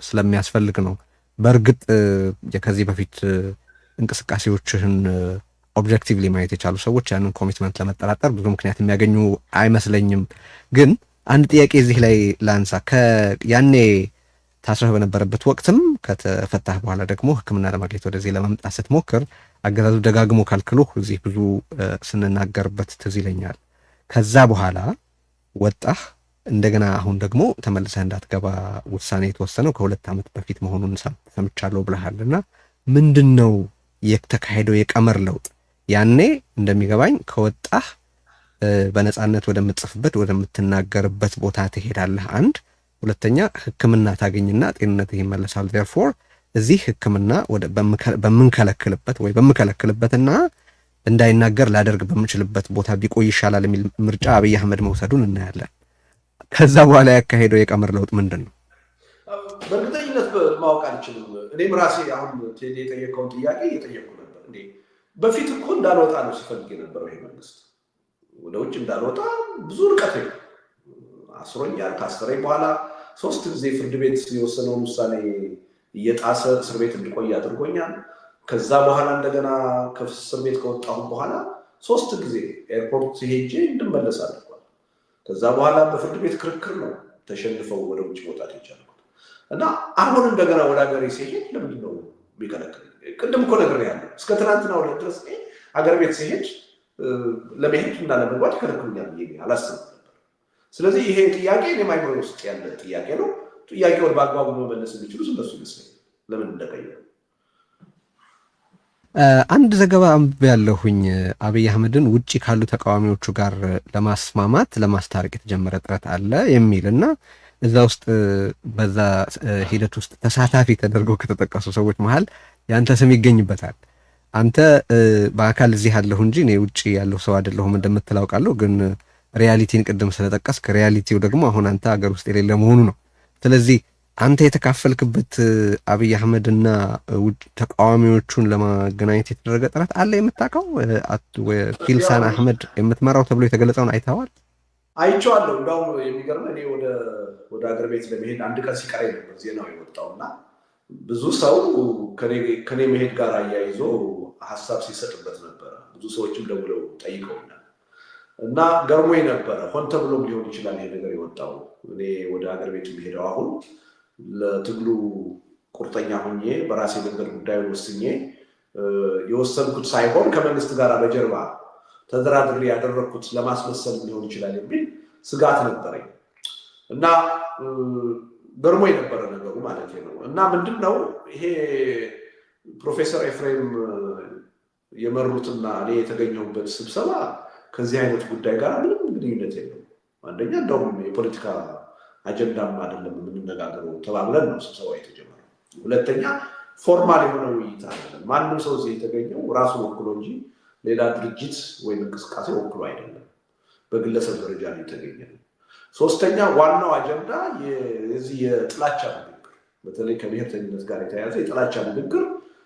ስለሚያስፈልግ ነው። በእርግጥ ከዚህ በፊት እንቅስቃሴዎችህን ኦብጀክቲቭሊ ማየት የቻሉ ሰዎች ያንን ኮሚትመንት ለመጠራጠር ብዙ ምክንያት የሚያገኙ አይመስለኝም። ግን አንድ ጥያቄ እዚህ ላይ ላንሳ። ያኔ ታስረህ በነበረበት ወቅትም ከተፈታህ በኋላ ደግሞ ሕክምና ለማግኘት ወደዚህ ለመምጣት ስትሞክር አገዛዙ ደጋግሞ ካልክሎ እዚህ ብዙ ስንናገርበት ትዝ ይለኛል። ከዛ በኋላ ወጣህ፣ እንደገና አሁን ደግሞ ተመልሰህ እንዳትገባ ውሳኔ የተወሰነው ከ2 ዓመት በፊት መሆኑን ሰምቻለሁ ብለሃልና ምንድን ነው የተካሄደው የቀመር ለውጥ? ያኔ እንደሚገባኝ ከወጣህ በነፃነት ወደምትጽፍበት ወደምትናገርበት ቦታ ትሄዳለህ። አንድ ሁለተኛ ሕክምና ታገኝና ጤንነት ይመለሳል። ዴርፎር እዚህ ሕክምና በምንከለክልበት ወይ በምከለክልበትና እንዳይናገር ላደርግ በምችልበት ቦታ ቢቆይ ይሻላል የሚል ምርጫ አብይ አህመድ መውሰዱን እናያለን። ከዛ በኋላ ያካሄደው የቀመር ለውጥ ምንድን ነው? በእርግጠኝነት ማወቅ አልችልም። እኔም ራሴ አሁን ቴዲ የጠየቀውን ጥያቄ እየጠየቁ ነበር። እንዴ በፊት እኮ እንዳልወጣ ነው ሲፈልግ የነበረው ይሄ መንግስት። ወደ ውጭ እንዳልወጣ ብዙ ርቀት አስሮኛል። ካሰረኝ በኋላ 3 ጊዜ ፍርድ ቤት የወሰነውን ውሳኔ እየጣሰ እስር ቤት እንድቆይ አድርጎኛል። ከዛ በኋላ እንደገና ከእስር ቤት ከወጣሁ በኋላ 3 ጊዜ ኤርፖርት ሄጄ እንድመለስ አድርጓል። ከዛ በኋላ በፍርድ ቤት ክርክር ነው ተሸንፈው ወደ ውጭ መውጣት የቻልኩት እና አሁን እንደገና ወደ ሀገሬ ሲሄድ ለምንድን ነው የሚከለክል? ቅድም እኮ ነግሬሃለሁ። እስከ ትናንትና ሁለት ድረስ ሀገር ቤት ሲሄድ ለመሄድ እና ለመግባት ይከለክሉኛል ብዬ አላስብም ነበር። ስለዚህ ይሄ ጥያቄ እኔ አይምሮ ውስጥ ያለ ጥያቄ ነው። ጥያቄውን በአግባቡ መመለስ የሚችሉ እነሱ ይመስለኛል። ለምን እንደቀየሩ አንድ ዘገባ አንብቤ ያለሁኝ አብይ አህመድን ውጪ ካሉ ተቃዋሚዎቹ ጋር ለማስማማት ለማስታረቅ የተጀመረ ጥረት አለ የሚል እና እዛ ውስጥ በዛ ሂደት ውስጥ ተሳታፊ ተደርገው ከተጠቀሱ ሰዎች መሀል ያንተ ስም ይገኝበታል። አንተ በአካል እዚህ ያለሁ እንጂ እኔ ውጭ ያለሁ ሰው አይደለሁም እንደምትል አውቃለሁ። ግን ሪያሊቲን ቅድም ስለጠቀስክ ሪያሊቲው ደግሞ አሁን አንተ ሀገር ውስጥ የሌለ መሆኑ ነው። ስለዚህ አንተ የተካፈልክበት አብይ አህመድና ተቃዋሚዎቹን ለማገናኘት የተደረገ ጥረት አለ የምታውቀው? ፊልሳን አህመድ የምትመራው ተብሎ የተገለጸውን አይተዋል? አይቼዋለሁ። እንዳውም የሚገርም እኔ ወደ ሀገር ቤት ለመሄድ አንድ ቀን ሲቀረኝ ነበር ዜናው የወጣውና ብዙ ሰው ከኔ መሄድ ጋር አያይዞ ሀሳብ ሲሰጥበት ነበረ። ብዙ ሰዎችም ደውለው ጠይቀውናል እና ገርሞኝ ነበረ። ሆን ተብሎም ሊሆን ይችላል ይሄ ነገር የወጣው። እኔ ወደ ሀገር ቤት የሚሄደው አሁን ለትግሉ ቁርጠኛ ሆኜ በራሴ መንገድ ጉዳዩን ወስኜ የወሰንኩት ሳይሆን ከመንግስት ጋር በጀርባ ተደራድሬ ያደረግኩት ለማስመሰል ሊሆን ይችላል የሚል ስጋት ነበረኝ እና ገርሞኝ ነበረ ነገሩ ማለት ነው። እና ምንድነው ይሄ ፕሮፌሰር ኤፍሬም የመሩትና እኔ የተገኘሁበት ስብሰባ ከዚህ አይነት ጉዳይ ጋር ምንም ግንኙነት የለውም። አንደኛ እንደውም የፖለቲካ አጀንዳም አይደለም የምንነጋገረው ተባብለን ነው ስብሰባ የተጀመረው። ሁለተኛ ፎርማል የሆነ ውይይት አይደለም። ማንም ሰው እዚህ የተገኘው ራሱን ወክሎ እንጂ ሌላ ድርጅት ወይም እንቅስቃሴ ወክሎ አይደለም። በግለሰብ ደረጃ ነው የተገኘው። ሶስተኛ ዋናው አጀንዳ የዚህ የጥላቻ ንግግር፣ በተለይ ከብሔርተኝነት ጋር የተያያዘ የጥላቻ ንግግር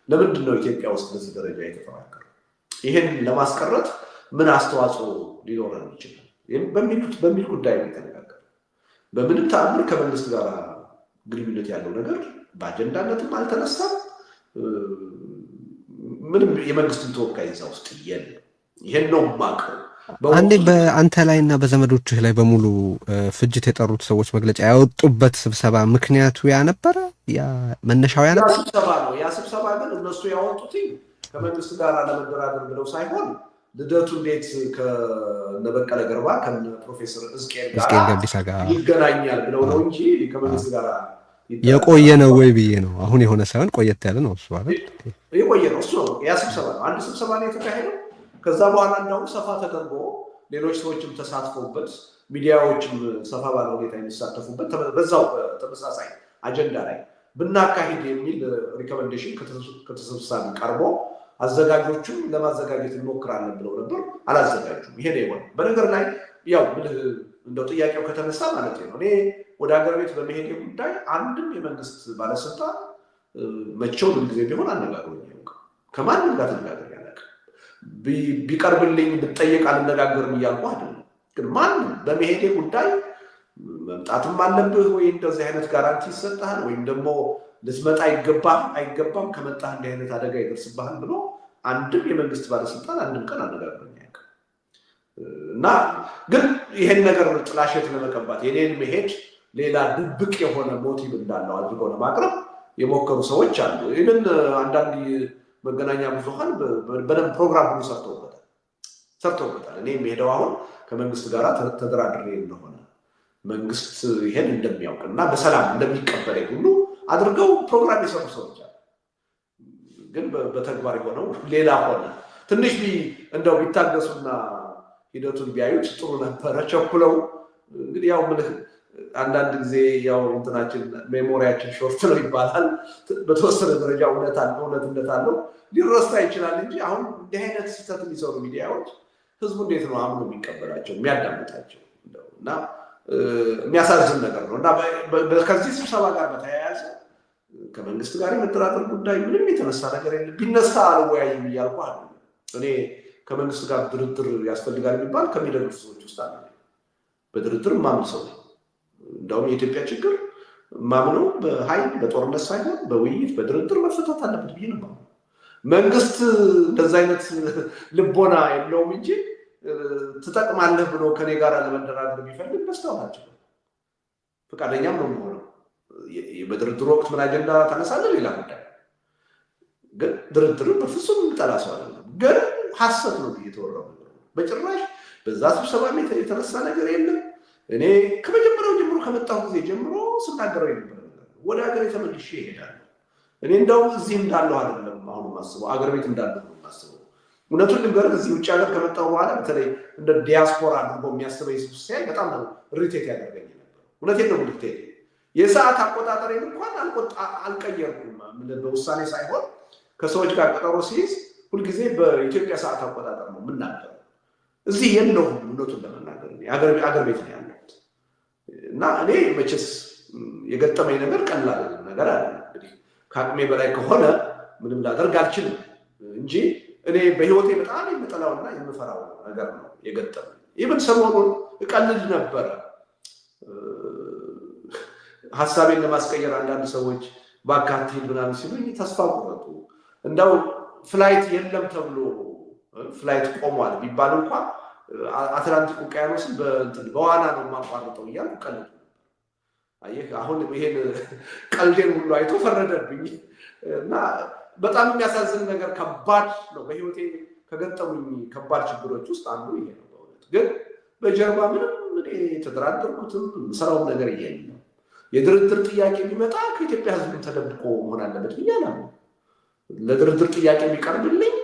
ለምንድን ነው ኢትዮጵያ ውስጥ በዚህ ደረጃ የተጠናከረው? ይህን ለማስቀረት ምን አስተዋጽኦ ሊኖረን ይችላል በሚል ጉዳይ ነው የተነጋገርነው። በምንም ተአምር ከመንግስት ጋር ግንኙነት ያለው ነገር በአጀንዳነትም አልተነሳም። ምንም የመንግስትን ተወካይ እዛ ውስጥ የለም። ይሄን ነው የማውቀው። አንዴ በአንተ ላይ እና በዘመዶችህ ላይ በሙሉ ፍጅት የጠሩት ሰዎች መግለጫ ያወጡበት ስብሰባ ምክንያቱ ያ ነበረ? ያ መነሻው ያ ነበር? ያ ስብሰባ ግን እነሱ ያወጡት ከመንግስት ጋር ለመደራደር ብለው ሳይሆን ልደቱ እንዴት ከነበቀለ ገርባ ከፕሮፌሰር ሕዝቅኤል ጋር ይገናኛል ብለው ነው እንጂ ከመንግስት ጋር የቆየ ነው ወይ ብዬ ነው። አሁን የሆነ ሳይሆን ቆየት ያለ ነው እሱ አይደል? የቆየ ነው እሱ ነው። ያ ስብሰባ ነው፣ አንድ ስብሰባ ነው የተካሄደው። ከዛ በኋላ እንደውም ሰፋ ተደርጎ ሌሎች ሰዎችም ተሳትፎበት፣ ሚዲያዎችም ሰፋ ባለ ሁኔታ የሚሳተፉበት በዛው ተመሳሳይ አጀንዳ ላይ ብናካሂድ የሚል ሪኮመንዴሽን ከተሰብሳቢ ቀርቦ አዘጋጆቹም ለማዘጋጀት እንሞክራለን ብለው ነበር። አላዘጋጁም። ይሄ ነው የሆነው። በነገር ላይ ያው እንደው ጥያቄው ከተነሳ ማለት ነው እኔ ወደ ሀገር ቤት በመሄድ ጉዳይ አንድም የመንግስት ባለስልጣን መቼውም ጊዜ ቢሆን አነጋግሮኝ አያውቅም። ከማንም ጋር ተነጋግሬ አላውቅም። ቢቀርብልኝ ብጠየቅ አልነጋገርም እያልኩ አይደለም። ግን ማንም በመሄዴ ጉዳይ መምጣትም አለብህ ወይ እንደዚህ አይነት ጋራንቲ ይሰጥሃል ወይም ደግሞ ልትመጣ አይገባም ከመጣህ እንዲህ አይነት አደጋ ይደርስብሃል ብሎ አንድም የመንግስት ባለስልጣን አንድም ቀን አነጋግሮኝ አያውቅም። እና ግን ይሄን ነገር ጥላሸት ለመቀባት የኔን መሄድ ሌላ ድብቅ የሆነ ሞቲቭ እንዳለው አድርገው ለማቅረብ የሞከሩ ሰዎች አሉ። ይህንን አንዳንድ መገናኛ ብዙሃን በደንብ ፕሮግራም ሁሉ ሰርተውበታል። እኔ የሚሄደው አሁን ከመንግስት ጋር ተደራድሬ እንደሆነ መንግስት ይሄን እንደሚያውቅ እና በሰላም እንደሚቀበለኝ ሁሉ አድርገው ፕሮግራም የሰሩ ሰዎች አሉ። ግን በተግባር የሆነው ሌላ ሆነ። ትንሽ እንደው ቢታገሱና ሂደቱን ቢያዩት ጥሩ ነበረ። ቸኩለው እንግዲህ ያው አንዳንድ ጊዜ ያው እንትናችን ሜሞሪያችን ሾርት ነው ይባላል። በተወሰነ ደረጃ እውነትነት አለው ሊረሳ ይችላል እንጂ አሁን እንዲህ አይነት ስህተት የሚሰሩ ሚዲያዎች ህዝቡ እንዴት ነው አምኖ የሚቀበላቸው የሚያዳምጣቸው? እና የሚያሳዝን ነገር ነው። እና ከዚህ ስብሰባ ጋር በተያያዘ ከመንግስት ጋር የመደራደር ጉዳይ ምንም የተነሳ ነገር የለም። ቢነሳ አልወያይም እያልኩ አለ። እኔ ከመንግስት ጋር ድርድር ያስፈልጋል የሚባል ከሚደግፉ ሰዎች ውስጥ አለ። በድርድር ማምን ሰው እንደውም የኢትዮጵያ ችግር ማምነው በኃይል በጦርነት ሳይሆን በውይይት በድርድር መፈታት አለበት ብዬ ነው። መንግስት እንደዛ አይነት ልቦና የለውም እንጂ ትጠቅማለህ ብሎ ከኔ ጋር ለመደራደር ቢፈልግ ደስታው ናቸው፣ ፈቃደኛም ነው የሚሆነው። በድርድር ወቅት ምን አጀንዳ ተነሳለ ሌላ ጉዳይ፣ ግን ድርድርን በፍጹም የሚጠላ ሰው አይደለም። ግን ሀሰት ነው እየተወራው ነገር በጭራሽ በዛ ስብሰባ የተነሳ ነገር የለም። እኔ ከመጀመሪያው ጀምሮ ከመጣሁ ጊዜ ጀምሮ ስናገረው የነበረ ነገር ወደ ሀገር ተመልሼ እሄዳለሁ። እኔ እንደውም እዚህ እንዳለሁ አይደለም አሁን ማስበው፣ አገር ቤት እንዳለሁ ነው ማስበው። እውነቱን ልንገርህ እዚህ ውጭ ሀገር ከመጣሁ በኋላ በተለይ እንደ ዲያስፖራ አድርጎ የሚያስበኝ ሲያይ በጣም ነው ሪቴት ያደርገኝ ነበር። እውነቴን ነው የምልህ ቴዲ። የሰዓት አቆጣጠሬን እንኳን አልቀየርኩም። በውሳኔ ሳይሆን ከሰዎች ጋር ቀጠሮ ሲይዝ ሁልጊዜ በኢትዮጵያ ሰዓት አቆጣጠር ነው የምናገረው። እዚህ የለውም እውነቱን ለመናገር አገር ቤት ነው ያለሁት እና እኔ መቼስ የገጠመኝ ነገር ቀላል ነገር አለ። እንግዲህ ከአቅሜ በላይ ከሆነ ምንም ላደርግ አልችልም እንጂ እኔ በህይወቴ በጣም የምጠላውና የምፈራው ነገር ነው የገጠመኝ። ይህን ሰሞኑን እቀልድ ነበረ ሀሳቤን ለማስቀየር አንዳንድ ሰዎች ባካትል ምናምን ሲሉኝ ተስፋ ቆረጡ። እንደው ፍላይት የለም ተብሎ ፍላይት ቆሟል ቢባል እንኳን አትላንቲክ ውቅያኖስን በዋና ነው የማቋርጠው እያልኩ ቀልድ ነበር። አየህ አሁን ይሄን ቀልዴን ሁሉ አይቶ ፈረደብኝ እና በጣም የሚያሳዝን ነገር ከባድ ነው። በህይወቴ ከገጠሙኝ ከባድ ችግሮች ውስጥ አንዱ ይሄ ነው። በእውነት ግን በጀርባ ምንም እኔ የተደራደርኩትም ሰራውም ነገር የለም። የድርድር ጥያቄ ቢመጣ ከኢትዮጵያ ህዝብ ተደብቆ መሆን አለበት ብዬ አላምንም። ለድርድር ጥያቄ ቢቀርብልኝ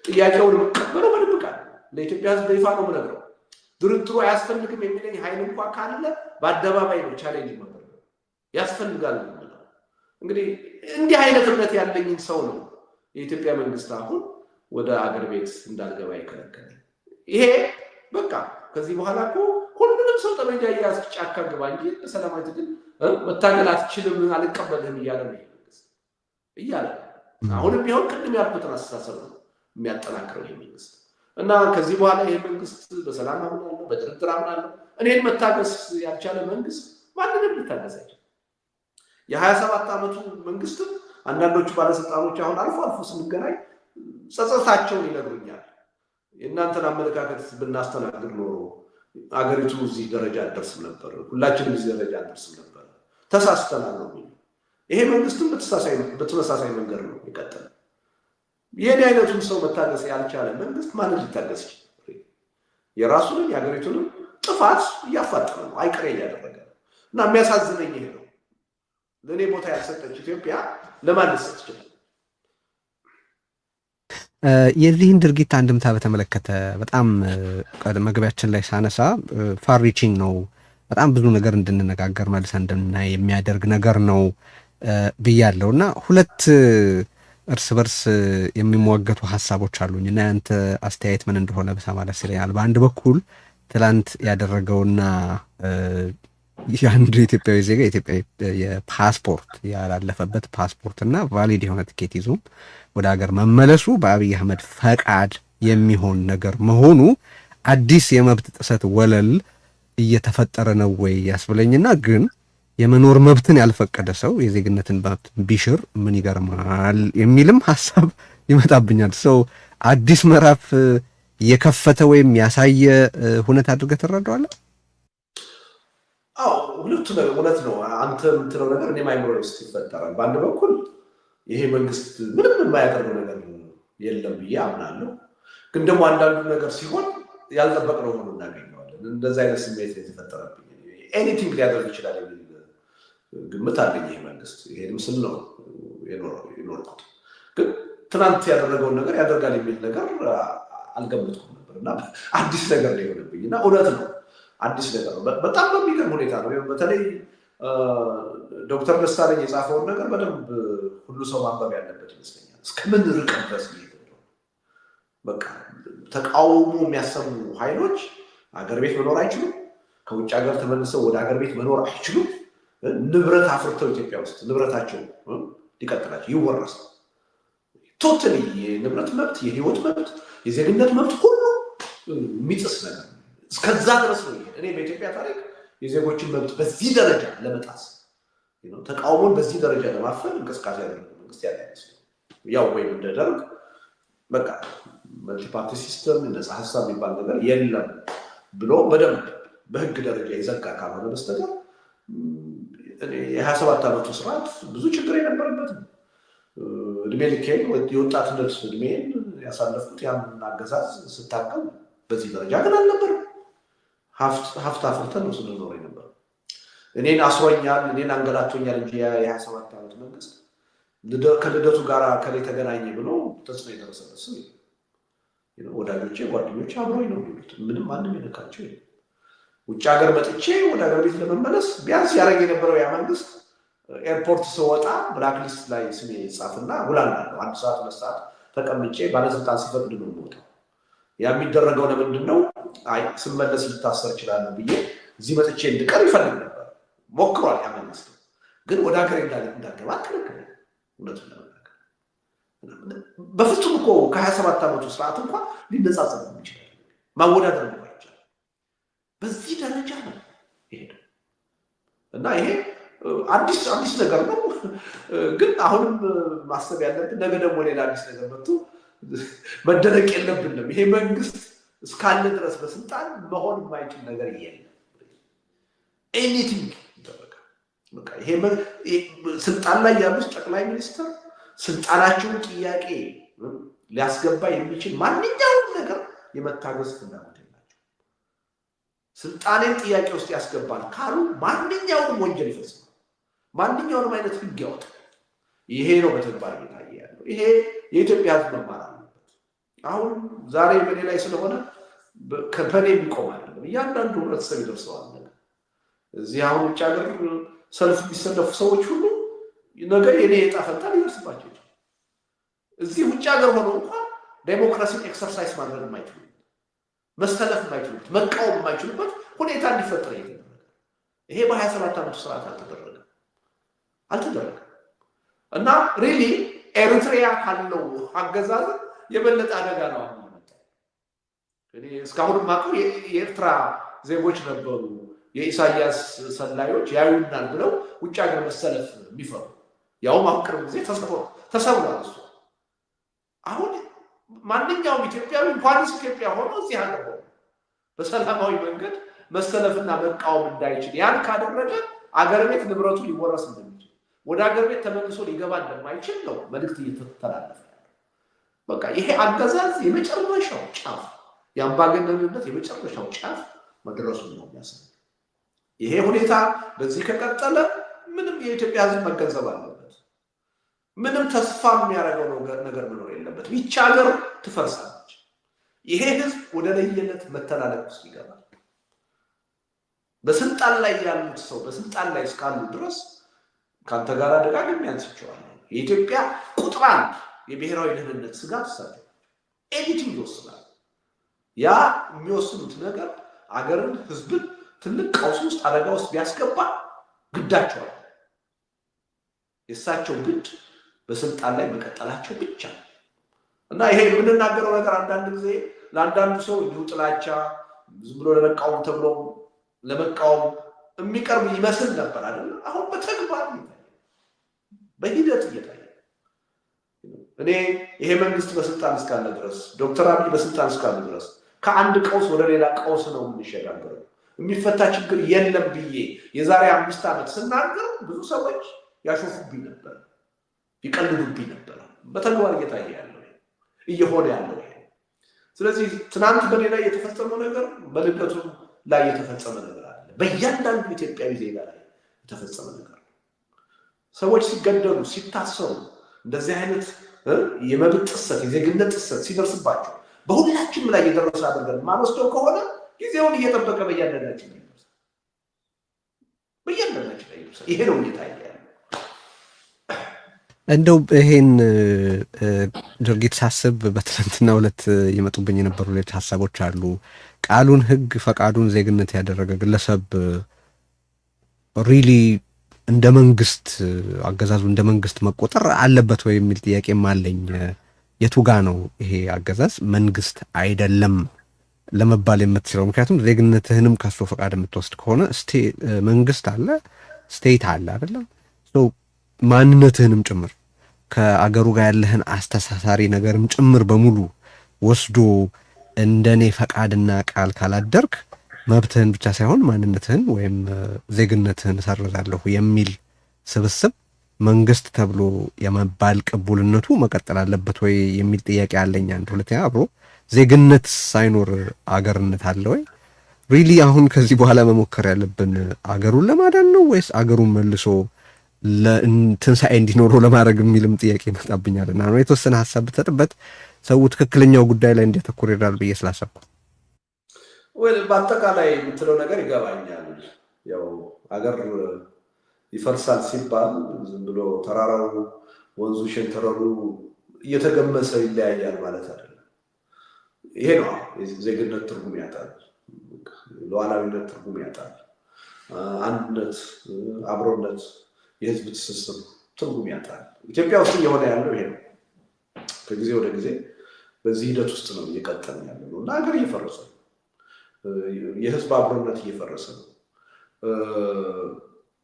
ጥያቄውን የምቀበለው በድብቅ አለ። ለኢትዮጵያ ህዝብ በይፋ ነው የምነግረው። ድርድሩ አያስፈልግም የሚለኝ ኃይል እንኳን ካለ በአደባባይ ነው ቻሌንጅ ማድረግ ያስፈልጋል። እንግዲህ እንዲህ አይነት እምነት ያለኝን ሰው ነው የኢትዮጵያ መንግስት አሁን ወደ አገር ቤት እንዳልገባ ይከለከለኝ። ይሄ በቃ ከዚህ በኋላ እኮ ሁሉንም ሰው ጠመንጃ እያዝክ ጫካ ግባ እንጂ በሰላማዊ ትግል መታገል አትችልም፣ አልቀበልህም እያለ ነው እያለ አሁንም ቢሆን ቅድም ያልኩትን አስተሳሰብ ነው የሚያጠናክረው ይሄ መንግስት እና ከዚህ በኋላ ይሄ መንግስት በሰላም አምናለሁ፣ በድርድር አምናለሁ። እኔን መታገስ ያልቻለ መንግስት ማንንም ሊታገስ አይችልም። የ27 ዓመቱ መንግስትም አንዳንዶቹ ባለስልጣኖች አሁን አልፎ አልፎ ስንገናኝ ጸጸታቸውን ይነግሩኛል። የእናንተን አመለካከት ብናስተናግድ ኖሮ አገሪቱ እዚህ ደረጃ አደርስም ነበር፣ ሁላችንም እዚህ ደረጃ አደርስም ነበር፣ ተሳስተናል ነው። ይሄ መንግስትም በተመሳሳይ መንገድ ነው የቀጠለው። የኔ አይነቱን ሰው መታገስ ያልቻለ መንግስት ማንን ሊታገስ ይችላል? የራሱንም የሀገሪቱንም ጥፋት እያፋጠነ ነው፣ አይቀሬ እያደረገ ነው። እና የሚያሳዝነኝ ይሄ ነው። ለእኔ ቦታ ያልሰጠች ኢትዮጵያ ለማን ልሰጥ ይችላል? የዚህን ድርጊት አንድምታ በተመለከተ በጣም መግቢያችን ላይ ሳነሳ ፋር ሪቺንግ ነው፣ በጣም ብዙ ነገር እንድንነጋገር መልሰን እንድናይ የሚያደርግ ነገር ነው ብያለሁ እና ሁለት እርስ በርስ የሚሟገቱ ሀሳቦች አሉኝ እና ያንተ አስተያየት ምን እንደሆነ ብሰማ ደስ ይለኛል። በአንድ በኩል ትላንት ያደረገውና የአንድ ኢትዮጵያዊ ዜጋ ኢትዮጵያዊ የፓስፖርት ያላለፈበት ፓስፖርት እና ቫሊድ የሆነ ትኬት ይዞም ወደ ሀገር መመለሱ በአብይ አህመድ ፈቃድ የሚሆን ነገር መሆኑ አዲስ የመብት ጥሰት ወለል እየተፈጠረ ነው ወይ ያስብለኝና ግን የመኖር መብትን ያልፈቀደ ሰው የዜግነትን መብት ቢሽር ምን ይገርማል የሚልም ሀሳብ ይመጣብኛል። ሰው አዲስ ምዕራፍ የከፈተ ወይም ያሳየ ሁነት አድርገህ ትረዳዋለህ? አዎ ሁለቱ ነገር እውነት ነው። አንተ የምትለው ነገር እኔም አይምሮ ውስጥ ይፈጠራል። በአንድ በኩል ይሄ መንግስት ምንም የማያደርገው ነገር የለም ብዬ አምናለሁ። ግን ደግሞ አንዳንዱ ነገር ሲሆን ያልጠበቅነው ሆኖ እናገኘዋለን። እንደዚ አይነት ስሜት የተፈጠረብኝ ኤኒቲንግ ሊያደርግ ይችላል የሚል ግምት አለኝ። ይሄ መንግስት ይሄን ምስል ነው የኖርኩት። ግን ትናንት ያደረገውን ነገር ያደርጋል የሚል ነገር አልገምትኩም ነበር እና አዲስ ነገር ነው የሆነብኝ እና እውነት ነው አዲስ ነገር ነው። በጣም በሚገርም ሁኔታ ነው። በተለይ ዶክተር ደሳለኝ የጻፈውን ነገር በደንብ ሁሉ ሰው ማንበብ ያለበት ይመስለኛል። እስከምን ርቀት ድረስ ነው በቃ ተቃውሞ የሚያሰሙ ኃይሎች አገር ቤት መኖር አይችሉም። ከውጭ ሀገር ተመልሰው ወደ ሀገር ቤት መኖር አይችሉም። ንብረት አፍርተው ኢትዮጵያ ውስጥ ንብረታቸው ሊቀጥላቸው ይወረሳል። ቶታሊ የንብረት መብት፣ የህይወት መብት፣ የዜግነት መብት ሁሉ የሚጥስ ነገር እስከዛ ድረስ ነው። እኔ በኢትዮጵያ ታሪክ የዜጎችን መብት በዚህ ደረጃ ለመጣስ ተቃውሞን በዚህ ደረጃ ለማፈን እንቅስቃሴ ያደረገ መንግስት ያለ አይመስለኝም። ያው ወይም እንደደርግ በቃ መልቲፓርቲ ሲስተም ነፃ ሀሳብ የሚባል ነገር የለም ብሎ በደንብ በህግ ደረጃ የዘጋ ካልሆነ በስተቀር የ27 ዓመቱ ስርዓት ብዙ ችግር የነበረበት እድሜ ልኬን የወጣትነት እድሜን ያሳለፍኩት ያንን አገዛዝ ስታቀም በዚህ ደረጃ ግን አልነበርም። ሀብት አፍርተን ነው ስንኖር የነበረው። እኔን አስሮኛል፣ እኔን አንገላቶኛል እንጂ የ27 ዓመት መንግስት ከልደቱ ጋር ከላይ ተገናኘ ብሎ ተጽዕኖ የደረሰበት ሰው ወዳጆቼ፣ ጓደኞቼ አብሮኝ ነው የሚሉት። ምንም ማንም የነካቸው የለም። ውጭ ሀገር መጥቼ ወደ ሀገር ቤት ለመመለስ ቢያንስ ያደረግ የነበረው ያ መንግስት ኤርፖርት ስወጣ ብላክሊስት ላይ ስሜ ጻፍና ውላለሁ። 1 ሰዓት 2 ሰዓት ተቀምጬ ባለስልጣን ሲፈቅድ ነው የምወጣው። ያ የሚደረገው ለምንድን ነው? አይ ስመለስ ልታሰር እችላለሁ ብዬ እዚህ መጥቼ እንድቀር ይፈልግ ነበር። ሞክሯል ያ መንግስት፣ ግን ወደ ሀገር እንዳልገባ ከለከለ። እውነቱን ለመናገር በፍጹም እኮ ከ27 ዓመቱ ስርዓት እንኳን ሊነጻጸር ይችላል፣ ማወዳደር ነው ይችላል። በዚህ ደረጃ ነው ይሄዳል እና ይሄ አዲስ ነገር ነው። ግን አሁንም ማሰብ ያለብን ነገ ደግሞ ሌላ አዲስ ነገር መጥቶ መደረቅ የለብንም። ይሄ መንግስት እስካለ ድረስ በስልጣን መሆን የማይችል ነገር የለም። ኤኒቲንግ ይደረጋል። በቃ ይሄ ስልጣን ላይ ያሉት ጠቅላይ ሚኒስትር ስልጣናቸውን ጥያቄ ሊያስገባ የሚችል ማንኛውም ነገር የመታገስ ፍላጎት የላቸው። ስልጣኔን ጥያቄ ውስጥ ያስገባል ካሉ ማንኛውንም ወንጀል ይፈጽማል፣ ማንኛውንም አይነት ህግ ያወጣል። ይሄ ነው በተግባር እየታየ ያለው። ይሄ የኢትዮጵያ ህዝብ መማር አለበት። አሁን ዛሬ በኔ ላይ ስለሆነ ከበኔ የሚቆም አይደለም። እያንዳንዱ ህብረተሰብ ይደርሰዋል። እዚህ አሁን ውጭ ሀገር ሰልፍ የሚሰለፉ ሰዎች ሁሉ ነገ የኔ የዕጣ ፈንታ ሊደርስባቸው ይችላል። እዚህ ውጭ ሀገር ሆኖ እንኳን ዴሞክራሲን ኤክሰርሳይዝ ማድረግ የማይችሉበት፣ መሰለፍ የማይችሉበት፣ መቃወም የማይችሉበት ሁኔታ እንዲፈጠር እየተደረገ ይሄ በ27 ዓመቱ ስርዓት አልተደረገም እና ሪሊ ኤርትሪያ ካለው አገዛዝ የበለጠ አደጋ ነው አሁን የመጣው። እኔ እስካሁን ማቀው የኤርትራ ዜጎች ነበሩ የኢሳያስ ሰላዮች ያዩናል ብለው ውጭ ሀገር መሰለፍ የሚፈሩ፣ ያውም አሁን ቅርብ ጊዜ ተሰብሯል። እሱ አሁን ማንኛውም ኢትዮጵያዊ እንኳንስ ኢትዮጵያ ሆኖ እዚህ ሀገር ሆኖ በሰላማዊ መንገድ መሰለፍና መቃወም እንዳይችል ያን ካደረገ አገር ቤት ንብረቱ ሊወረስ እንደሚችል ወደ አገር ቤት ተመልሶ ሊገባ እንደማይችል ነው መልእክት እየተተላለፈ ያለው። በቃ ይሄ አገዛዝ የመጨረሻው ጫፍ፣ የአምባገነንነት የመጨረሻው ጫፍ መድረሱን ነው የሚያሳየው። ይሄ ሁኔታ በዚህ ከቀጠለ ምንም የኢትዮጵያ ሕዝብ መገንዘብ አለበት። ምንም ተስፋ የሚያደርገው ነገር መኖር የለበት። ይህች ሀገር ትፈርሳለች። ይሄ ሕዝብ ወደ ለየለት መተላለቅ ውስጥ ይገባል። በስልጣን ላይ ያሉት ሰው በስልጣን ላይ እስካሉ ድረስ ከአንተ ጋር ደጋግሜ አንስቼዋለሁ። የኢትዮጵያ ቁጥር 1 የብሔራዊ ደህንነት ስጋት እሳቸው ኤዲቲንግ ይወስናል። ያ የሚወስኑት ነገር አገርን፣ ህዝብን ትልቅ ቀውስ ውስጥ አደጋ ውስጥ ቢያስገባ ግዳቸዋል። የእሳቸው ግድ በስልጣን ላይ መቀጠላቸው ብቻ እና ይሄ የምንናገረው ነገር አንዳንድ ጊዜ ለአንዳንዱ ሰው እንዲሁ ጥላቻ ዝም ብሎ ለመቃወም ተብሎ ለመቃወም የሚቀርብ ይመስል ነበር አይደል? አሁን በተግባር በሂደት እየታየ እኔ ይሄ መንግስት በስልጣን እስካለ ድረስ ዶክተር አብይ በስልጣን እስካለ ድረስ ከአንድ ቀውስ ወደ ሌላ ቀውስ ነው የምንሸጋገረው። የሚፈታ ችግር የለም ብዬ የዛሬ 5 ዓመት ስናገር ብዙ ሰዎች ያሾፉብኝ ነበር፣ ይቀልዱብኝ ነበር። በተግባር እየታየ ያለው እየሆነ ያለው ይሄ። ስለዚህ ትናንት በኔ ላይ የተፈጸመው ነገር በልደቱ ላይ የተፈጸመ ነገር አለ። በእያንዳንዱ ኢትዮጵያዊ ዜጋ ላይ የተፈጸመ ነገር ነው። ሰዎች ሲገደሉ፣ ሲታሰሩ፣ እንደዚህ አይነት የመብት ጥሰት፣ የዜግነት ጥሰት ሲደርስባቸው በሁላችንም ላይ የደረሰ አድርገን ማንወስደው ከሆነ ጊዜውን እየጠበቀ በእያንዳንዳችን ላይ ይደርሳል። በእያንዳንዳችን ላይ ይደርሳል። ይሄ ነው እየታየ ያለው። እንደው ይሄን ድርጊት ሳስብ በትናንትናው ዕለት የመጡብኝ የነበሩ ሌሎች ሀሳቦች አሉ። ቃሉን ሕግ ፈቃዱን ዜግነት ያደረገ ግለሰብ ሪሊ እንደ መንግስት አገዛዙ እንደ መንግስት መቆጠር አለበት ወይ የሚል ጥያቄም አለኝ። የቱጋ ነው ይሄ አገዛዝ መንግስት አይደለም ለመባል የምትችለው? ምክንያቱም ዜግነትህንም ከሱ ፈቃድ የምትወስድ ከሆነ መንግስት አለ፣ ስቴት አለ አይደለም? ማንነትህንም ጭምር ከአገሩ ጋር ያለህን አስተሳሳሪ ነገርም ጭምር በሙሉ ወስዶ እንደኔ ፈቃድና ቃል ካላደርክ መብትህን ብቻ ሳይሆን ማንነትህን ወይም ዜግነትህን እሰርዛለሁ የሚል ስብስብ መንግስት ተብሎ የመባል ቅቡልነቱ መቀጠል አለበት ወይ የሚል ጥያቄ አለኝ። አንድ ሁለተኛ አብሮ ዜግነት ሳይኖር አገርነት አለ ወይ? ሪሊ አሁን ከዚህ በኋላ መሞከር ያለብን አገሩን ለማዳን ነው ወይስ አገሩን መልሶ ለትንሳኤ እንዲኖረው ለማድረግ የሚልም ጥያቄ ይመጣብኛልና ነው። የተወሰነ ሀሳብ ብትሰጥበት ሰው ትክክለኛው ጉዳይ ላይ እንዲያተኩር ይላል ብዬ ስላሰብኩ። ወይ በአጠቃላይ የምትለው ነገር ይገባኛል። ያው አገር ይፈርሳል ሲባል ዝም ብሎ ተራራው ወንዙ ሸንተረሩ እየተገመሰ ይለያያል ማለት አይደለም። ይሄ ነው ዜግነት ትርጉም ያጣል፣ ሉዓላዊነት ትርጉም ያጣል፣ አንድነት፣ አብሮነት፣ የህዝብ ትስስር ትርጉም ያጣል። ኢትዮጵያ ውስጥ እየሆነ ያለው ይሄ ነው። ከጊዜ ወደ ጊዜ በዚህ ሂደት ውስጥ ነው እየቀጠለ ያለው ነው እና ሀገር እየፈረሰ ነው። የህዝብ አብሮነት እየፈረሰ ነው።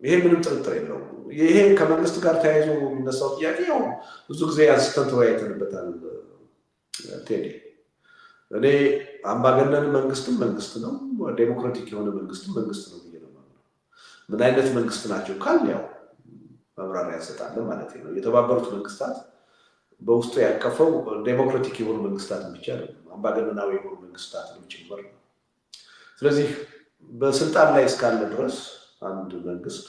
ይሄ ምንም ጥርጥር የለውም። ይሄ ከመንግስት ጋር ተያይዞ የሚነሳው ጥያቄ ያው ብዙ ጊዜ አንስተን ተወያይተንበታል ቴዲ። እኔ አምባገነን መንግስትም መንግስት ነው፣ ዴሞክራቲክ የሆነ መንግስትም መንግስት ነው ብዬ ነው። ምን አይነት መንግስት ናቸው ካል ያው ማብራሪያ እንሰጣለን ማለት ነው። የተባበሩት መንግስታት በውስጡ ያቀፈው ዴሞክራቲክ የሆኑ መንግስታትን ብቻ አይደለም፣ አምባገነናዊ የሆኑ መንግስታትን ጭምር ነው። ስለዚህ በስልጣን ላይ እስካለ ድረስ አንድ መንግስት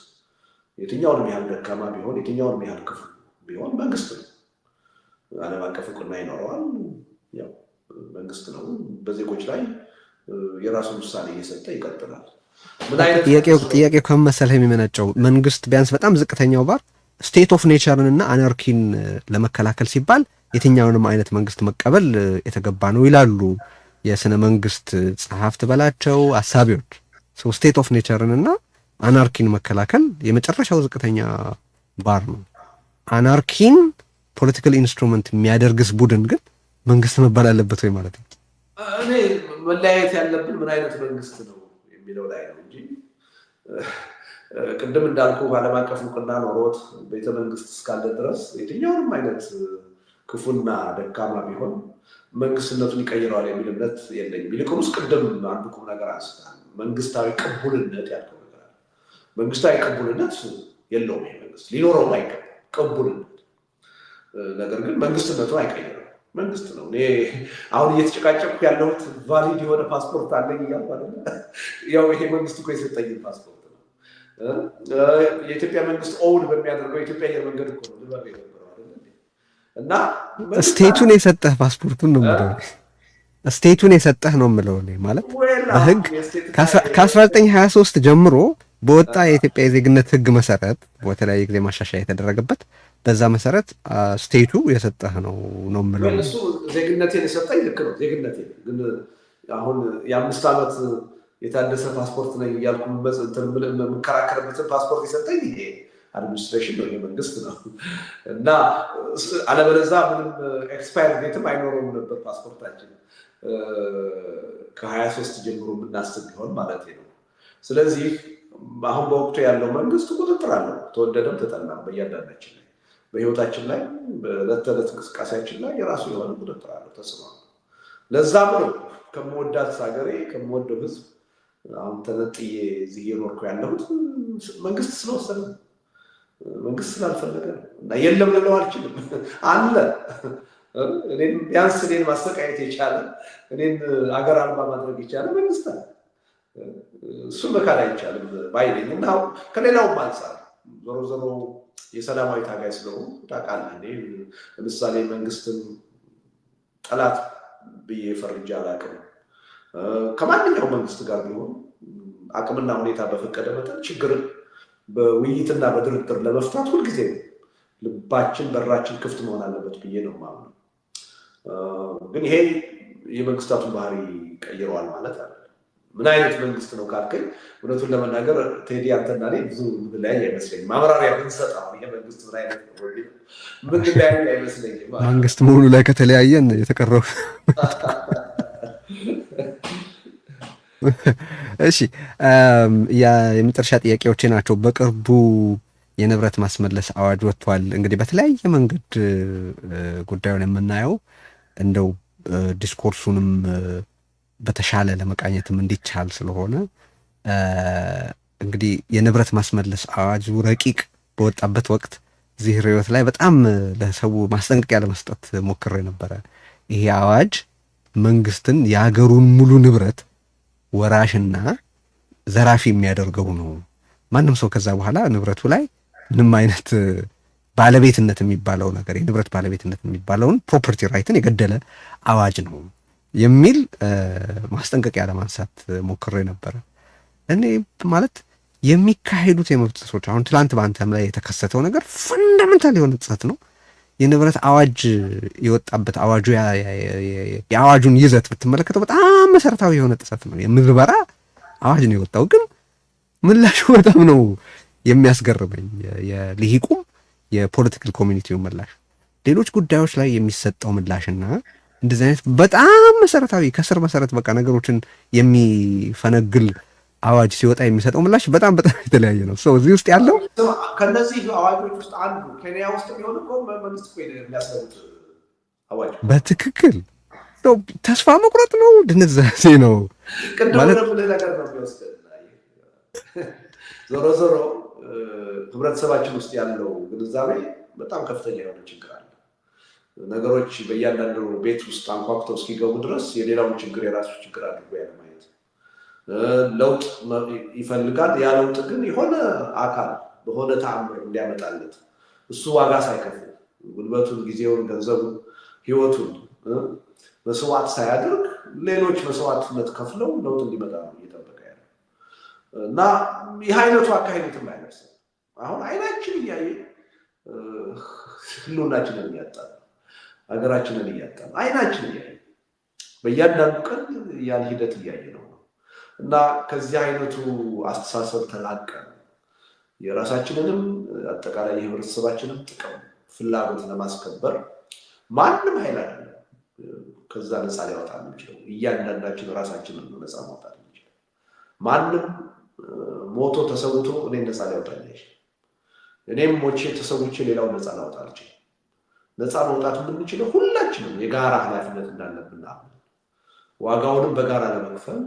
የትኛውንም ያህል ደካማ ቢሆን የትኛውንም ያህል ክፉ ቢሆን መንግስት ነው። ዓለም አቀፍ እውቅና ይኖረዋል። ያው መንግስት ነው። በዜጎች ላይ የራሱን ውሳኔ እየሰጠ ይቀጥላል። ጥያቄው ከመሰለህ የሚመነጨው መንግስት ቢያንስ በጣም ዝቅተኛው ባር ስቴት ኦፍ ኔቸርን እና አናርኪን ለመከላከል ሲባል የትኛውንም አይነት መንግስት መቀበል የተገባ ነው ይላሉ የስነ መንግስት ጸሐፍት በላቸው አሳቢዎች። ስቴት ኦፍ ኔቸርን እና አናርኪን መከላከል የመጨረሻው ዝቅተኛ ባር ነው። አናርኪን ፖለቲካል ኢንስትሩመንት የሚያደርግስ ቡድን ግን መንግስት መባል አለበት ወይ ማለት ነው? እኔ መለያየት ያለብን ምን አይነት መንግስት ነው የሚለው ላይ ነው እንጂ ቅድም እንዳልኩ ዓለም አቀፍ እውቅና ኖሮት ቤተመንግስት እስካለ ድረስ የትኛውንም አይነት ክፉና ደካማ ቢሆን መንግስትነቱን ይቀይረዋል የሚል እምነት የለኝም። ይልቁንስ ቅድም አንዱ ቁም ነገር አንስታል፣ መንግስታዊ ቅቡልነት ያለው ነገር አለ። መንግስታዊ ቅቡልነት የለውም ይሄ መንግስት፣ ሊኖረውም አይገባም ቅቡልነት። ነገር ግን መንግስትነቱን አይቀይረው መንግስት ነው። እኔ አሁን እየተጨቃጨቅኩ ያለሁት ቫሊድ የሆነ ፓስፖርት አለኝ እያልኩ አይደለ? ያው ይሄ መንግስት እኮ የሰጠኝ ፓስፖርት ነው። የኢትዮጵያ መንግስት ኦውን በሚያደርገው የኢትዮጵያ አየር መንገድ እኮ ነው ልበል የነበረው አይደለ? እና ስቴቱን የሰጠህ ፓስፖርቱን ነው የምለው፣ ስቴቱን የሰጠህ ነው የምለው እኔ ማለት በህግ ከ1923 ጀምሮ በወጣ የኢትዮጵያ የዜግነት ህግ መሰረት በተለያየ ጊዜ ማሻሻያ የተደረገበት በዛ መሰረት ስቴቱ የሰጠህ ነው የምለው። እሱ ዜግነቴን የሰጠኝ ልክ ነው። ዜግነቴን ግን አሁን የ5 ዓመት የታደሰ ፓስፖርት ነኝ እያልኩ የምከራከርበትን ፓስፖርት የሰጠኝ ይሄ አድሚኒስትሬሽን ነው፣ መንግስት ነው። እና አለበለዛ ምንም ኤክስፓየር ዴትም አይኖረውም ነበር ፓስፖርታችን ከ23 ጀምሮ የምናስብ ቢሆን ማለት ነው። ስለዚህ አሁን በወቅቱ ያለው መንግስት ቁጥጥር አለው፣ ተወደደም ተጠላም በእያንዳንዳችን ላይ በህይወታችን ላይ በዕለት ተዕለት እንቅስቃሴያችን ላይ የራሱ የሆነ ቁጥጥር አለው፣ ተጽዕኖ አለው። ለዛም ነው ከምወዳት ሀገሬ ከምወደው ህዝብ አሁን ተነጥዬ እዚህ እየኖርኩ ያለሁት መንግስት ስለወሰነ መንግስት ስላልፈለገ ነው። እና የለም ልለው አልችልም አለ። ቢያንስ እኔን ማሰቃየት የቻለ እኔን አገር አልባ ማድረግ የቻለ መንግስት አለ። እሱ መካድ አይቻልም ባይነኝ እና ከሌላውም አንጻር ዞሮ ዞሮ የሰላማዊ ታጋይ ስለሆኑ ታውቃለህ። እኔ ለምሳሌ መንግስትን ጠላት ብዬ ፈርጃ አላውቅም። ከማንኛውም መንግስት ጋር ቢሆን አቅምና ሁኔታ በፈቀደ መጠን ችግርን በውይይትና በድርድር ለመፍታት ሁልጊዜ ልባችን በራችን ክፍት መሆን አለበት ብዬ ነው የማምነው። ግን ይሄ የመንግስታቱን ባህሪ ቀይረዋል ማለት አለ። ምን አይነት መንግስት ነው ካልከኝ እውነቱን ለመናገር ቴዲ አንተና እኔ ብዙ ምንለያይ አይመስለኝም። ማብራሪያ ብንሰጥ አሁን ይሄ መንግስት ምን አይነት ነው ምንለያይ አይመስለኝም። መንግስት መሆኑ ላይ ከተለያየን የተቀረው እሺ የመጨረሻ ጥያቄዎቼ ናቸው። በቅርቡ የንብረት ማስመለስ አዋጅ ወጥቷል። እንግዲህ በተለያየ መንገድ ጉዳዩን የምናየው እንደው ዲስኮርሱንም በተሻለ ለመቃኘትም እንዲቻል ስለሆነ እንግዲህ የንብረት ማስመለስ አዋጁ ረቂቅ በወጣበት ወቅት እዚህ ርዕዮት ላይ በጣም ለሰው ማስጠንቀቂያ ለመስጠት ሞክሬ ነበረ። ይሄ አዋጅ መንግስትን የሀገሩን ሙሉ ንብረት ወራሽና ዘራፊ የሚያደርገው ነው። ማንም ሰው ከዛ በኋላ ንብረቱ ላይ ምንም አይነት ባለቤትነት የሚባለው ነገር የንብረት ባለቤትነት የሚባለውን ፕሮፐርቲ ራይትን የገደለ አዋጅ ነው የሚል ማስጠንቀቂያ ለማንሳት ሞክሬ ነበረ። እኔ ማለት የሚካሄዱት የመብት ጥሰቶች አሁን ትላንት በአንተም ላይ የተከሰተው ነገር ፈንዳመንታል የሆነ ጥሰት ነው። የንብረት አዋጅ የወጣበት አዋጁ የአዋጁን ይዘት ብትመለከተው በጣም መሰረታዊ የሆነ ጥሰት ነው። የምዝበራ አዋጅ ነው የወጣው፣ ግን ምላሹ በጣም ነው የሚያስገርመኝ። የልሂቁም የፖለቲካል ኮሚኒቲው ምላሽ፣ ሌሎች ጉዳዮች ላይ የሚሰጠው ምላሽና እንደዚህ አይነት በጣም መሰረታዊ ከስር መሰረት በቃ ነገሮችን የሚፈነግል አዋጅ ሲወጣ የሚሰጠው ምላሽ በጣም የተለያየ ነው። ሰው እዚህ ውስጥ ያለው ከነዚህ አዋጆች ውስጥ አንዱ ኬንያ ውስጥ ቢሆን እኮ መንግስት እኮ የሚያስገቡት አዋጅ በትክክል ተስፋ መቁረጥ ነው፣ ድንዛዜ ነው ማለት ነገር ነው የሚወስደን። ዞሮ ዞሮ ህብረተሰባችን ውስጥ ያለው ግንዛቤ በጣም ከፍተኛ የሆነ ችግር አለ። ነገሮች በእያንዳንዱ ቤት ውስጥ አንኳኩተው እስኪገቡ ድረስ የሌላውን ችግር የራሱ ችግር አድርጎ ያለ ማየት ለውጥ ይፈልጋል። ያ ለውጥ ግን የሆነ አካል በሆነ ተአምር እንዲያመጣለት እሱ ዋጋ ሳይከፍል ጉልበቱን፣ ጊዜውን፣ ገንዘቡን፣ ህይወቱን መስዋዕት ሳያደርግ ሌሎች መስዋዕትነት ከፍለው ለውጥ እንዲመጣ ነው እየጠበቀ ያለ እና ይህ አይነቱ አካሄድትም አይመስል አሁን አይናችን እያየ ህልውናችንን እያጣን ሀገራችንን እያጣን አይናችን እያየ በእያንዳንዱ ቀን ያን ሂደት እያየ ነው እና ከዚህ አይነቱ አስተሳሰብ ተላቀን የራሳችንንም አጠቃላይ የህብረተሰባችንን ጥቅም ፍላጎት ለማስከበር ማንም ኃይል አይደለም ከዛ ነፃ ሊያወጣ የሚችለው። እያንዳንዳችን ራሳችንን ነፃ ማውጣት የሚችለው። ማንም ሞቶ ተሰውቶ እኔን ነፃ ሊያወጣ አይችልም። እኔም ሞቼ ተሰውቼ ሌላውን ነፃ ላወጣ አልችልም። ነፃ መውጣት የምንችለው ሁላችንም የጋራ ኃላፊነት እንዳለብን ዋጋውንም በጋራ ለመክፈል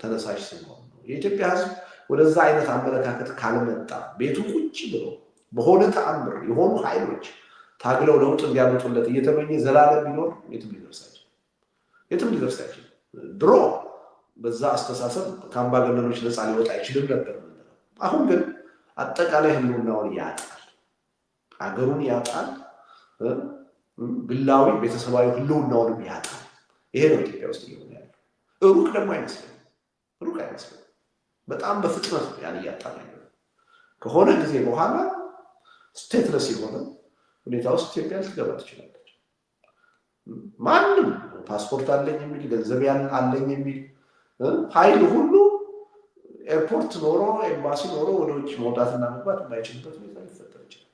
ተነሳሽ ስንሆን ነው። የኢትዮጵያ ህዝብ ወደዛ አይነት አመለካከት ካልመጣ ቤቱ ቁጭ ብሎ በሆነ ተአምር የሆኑ ኃይሎች ታግለው ለውጥ እንዲያመጡለት እየተመኘ ዘላለም ቢኖር የትም ሊደርስ አይችልም። ድሮ በዛ አስተሳሰብ ከአምባገነኖች ነፃ ሊወጣ አይችልም ነበር። አሁን ግን አጠቃላይ ህልውናውን ያጣል፣ አገሩን ያጣል፣ ግላዊ ቤተሰባዊ ህልውናውንም ያጣል። ይሄ ነው ኢትዮጵያ ውስጥ እየሆነ ያለው። ሩቅ ደግሞ አይመስልም። በጣም በፍጥነት ያን እያጣን ያለው ከሆነ ጊዜ በኋላ ስቴትለስ የሆነ ሁኔታ ውስጥ ኢትዮጵያ ልትገባ ትችላለች። ማንም ፓስፖርት አለኝ የሚል ገንዘብ አለኝ የሚል ኃይል ሁሉ ኤርፖርት ኖሮ ኤምባሲ ኖሮ ወደ ውጭ መውጣትና መግባት የማይችልበት ሁኔታ ሊፈጠር ይችላል።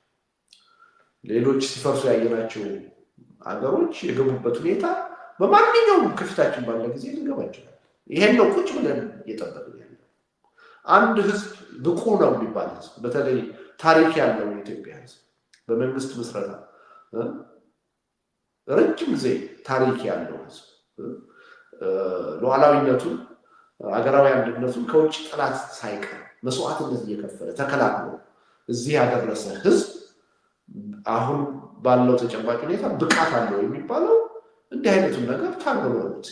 ሌሎች ሲፈርሱ ያየናቸው ሀገሮች የገቡበት ሁኔታ በማንኛውም ከፊታችን ባለ ጊዜ ልንገባ ይችላል። ይሄን ነው ቁጭ ብለን እየጠበቅን ያለ። አንድ ህዝብ ብቁ ነው የሚባል ህዝብ፣ በተለይ ታሪክ ያለው የኢትዮጵያ ህዝብ በመንግስት ምስረታ ረጅም ጊዜ ታሪክ ያለው ህዝብ ሉዓላዊነቱን፣ ሀገራዊ አንድነቱን ከውጭ ጠላት ሳይቀር መስዋዕትነት እየከፈለ ተከላክሎ እዚህ ያደረሰ ህዝብ አሁን ባለው ተጨባጭ ሁኔታ ብቃት አለው የሚባለው እንዲህ አይነቱን ነገር ታገሉ ነው እንጂ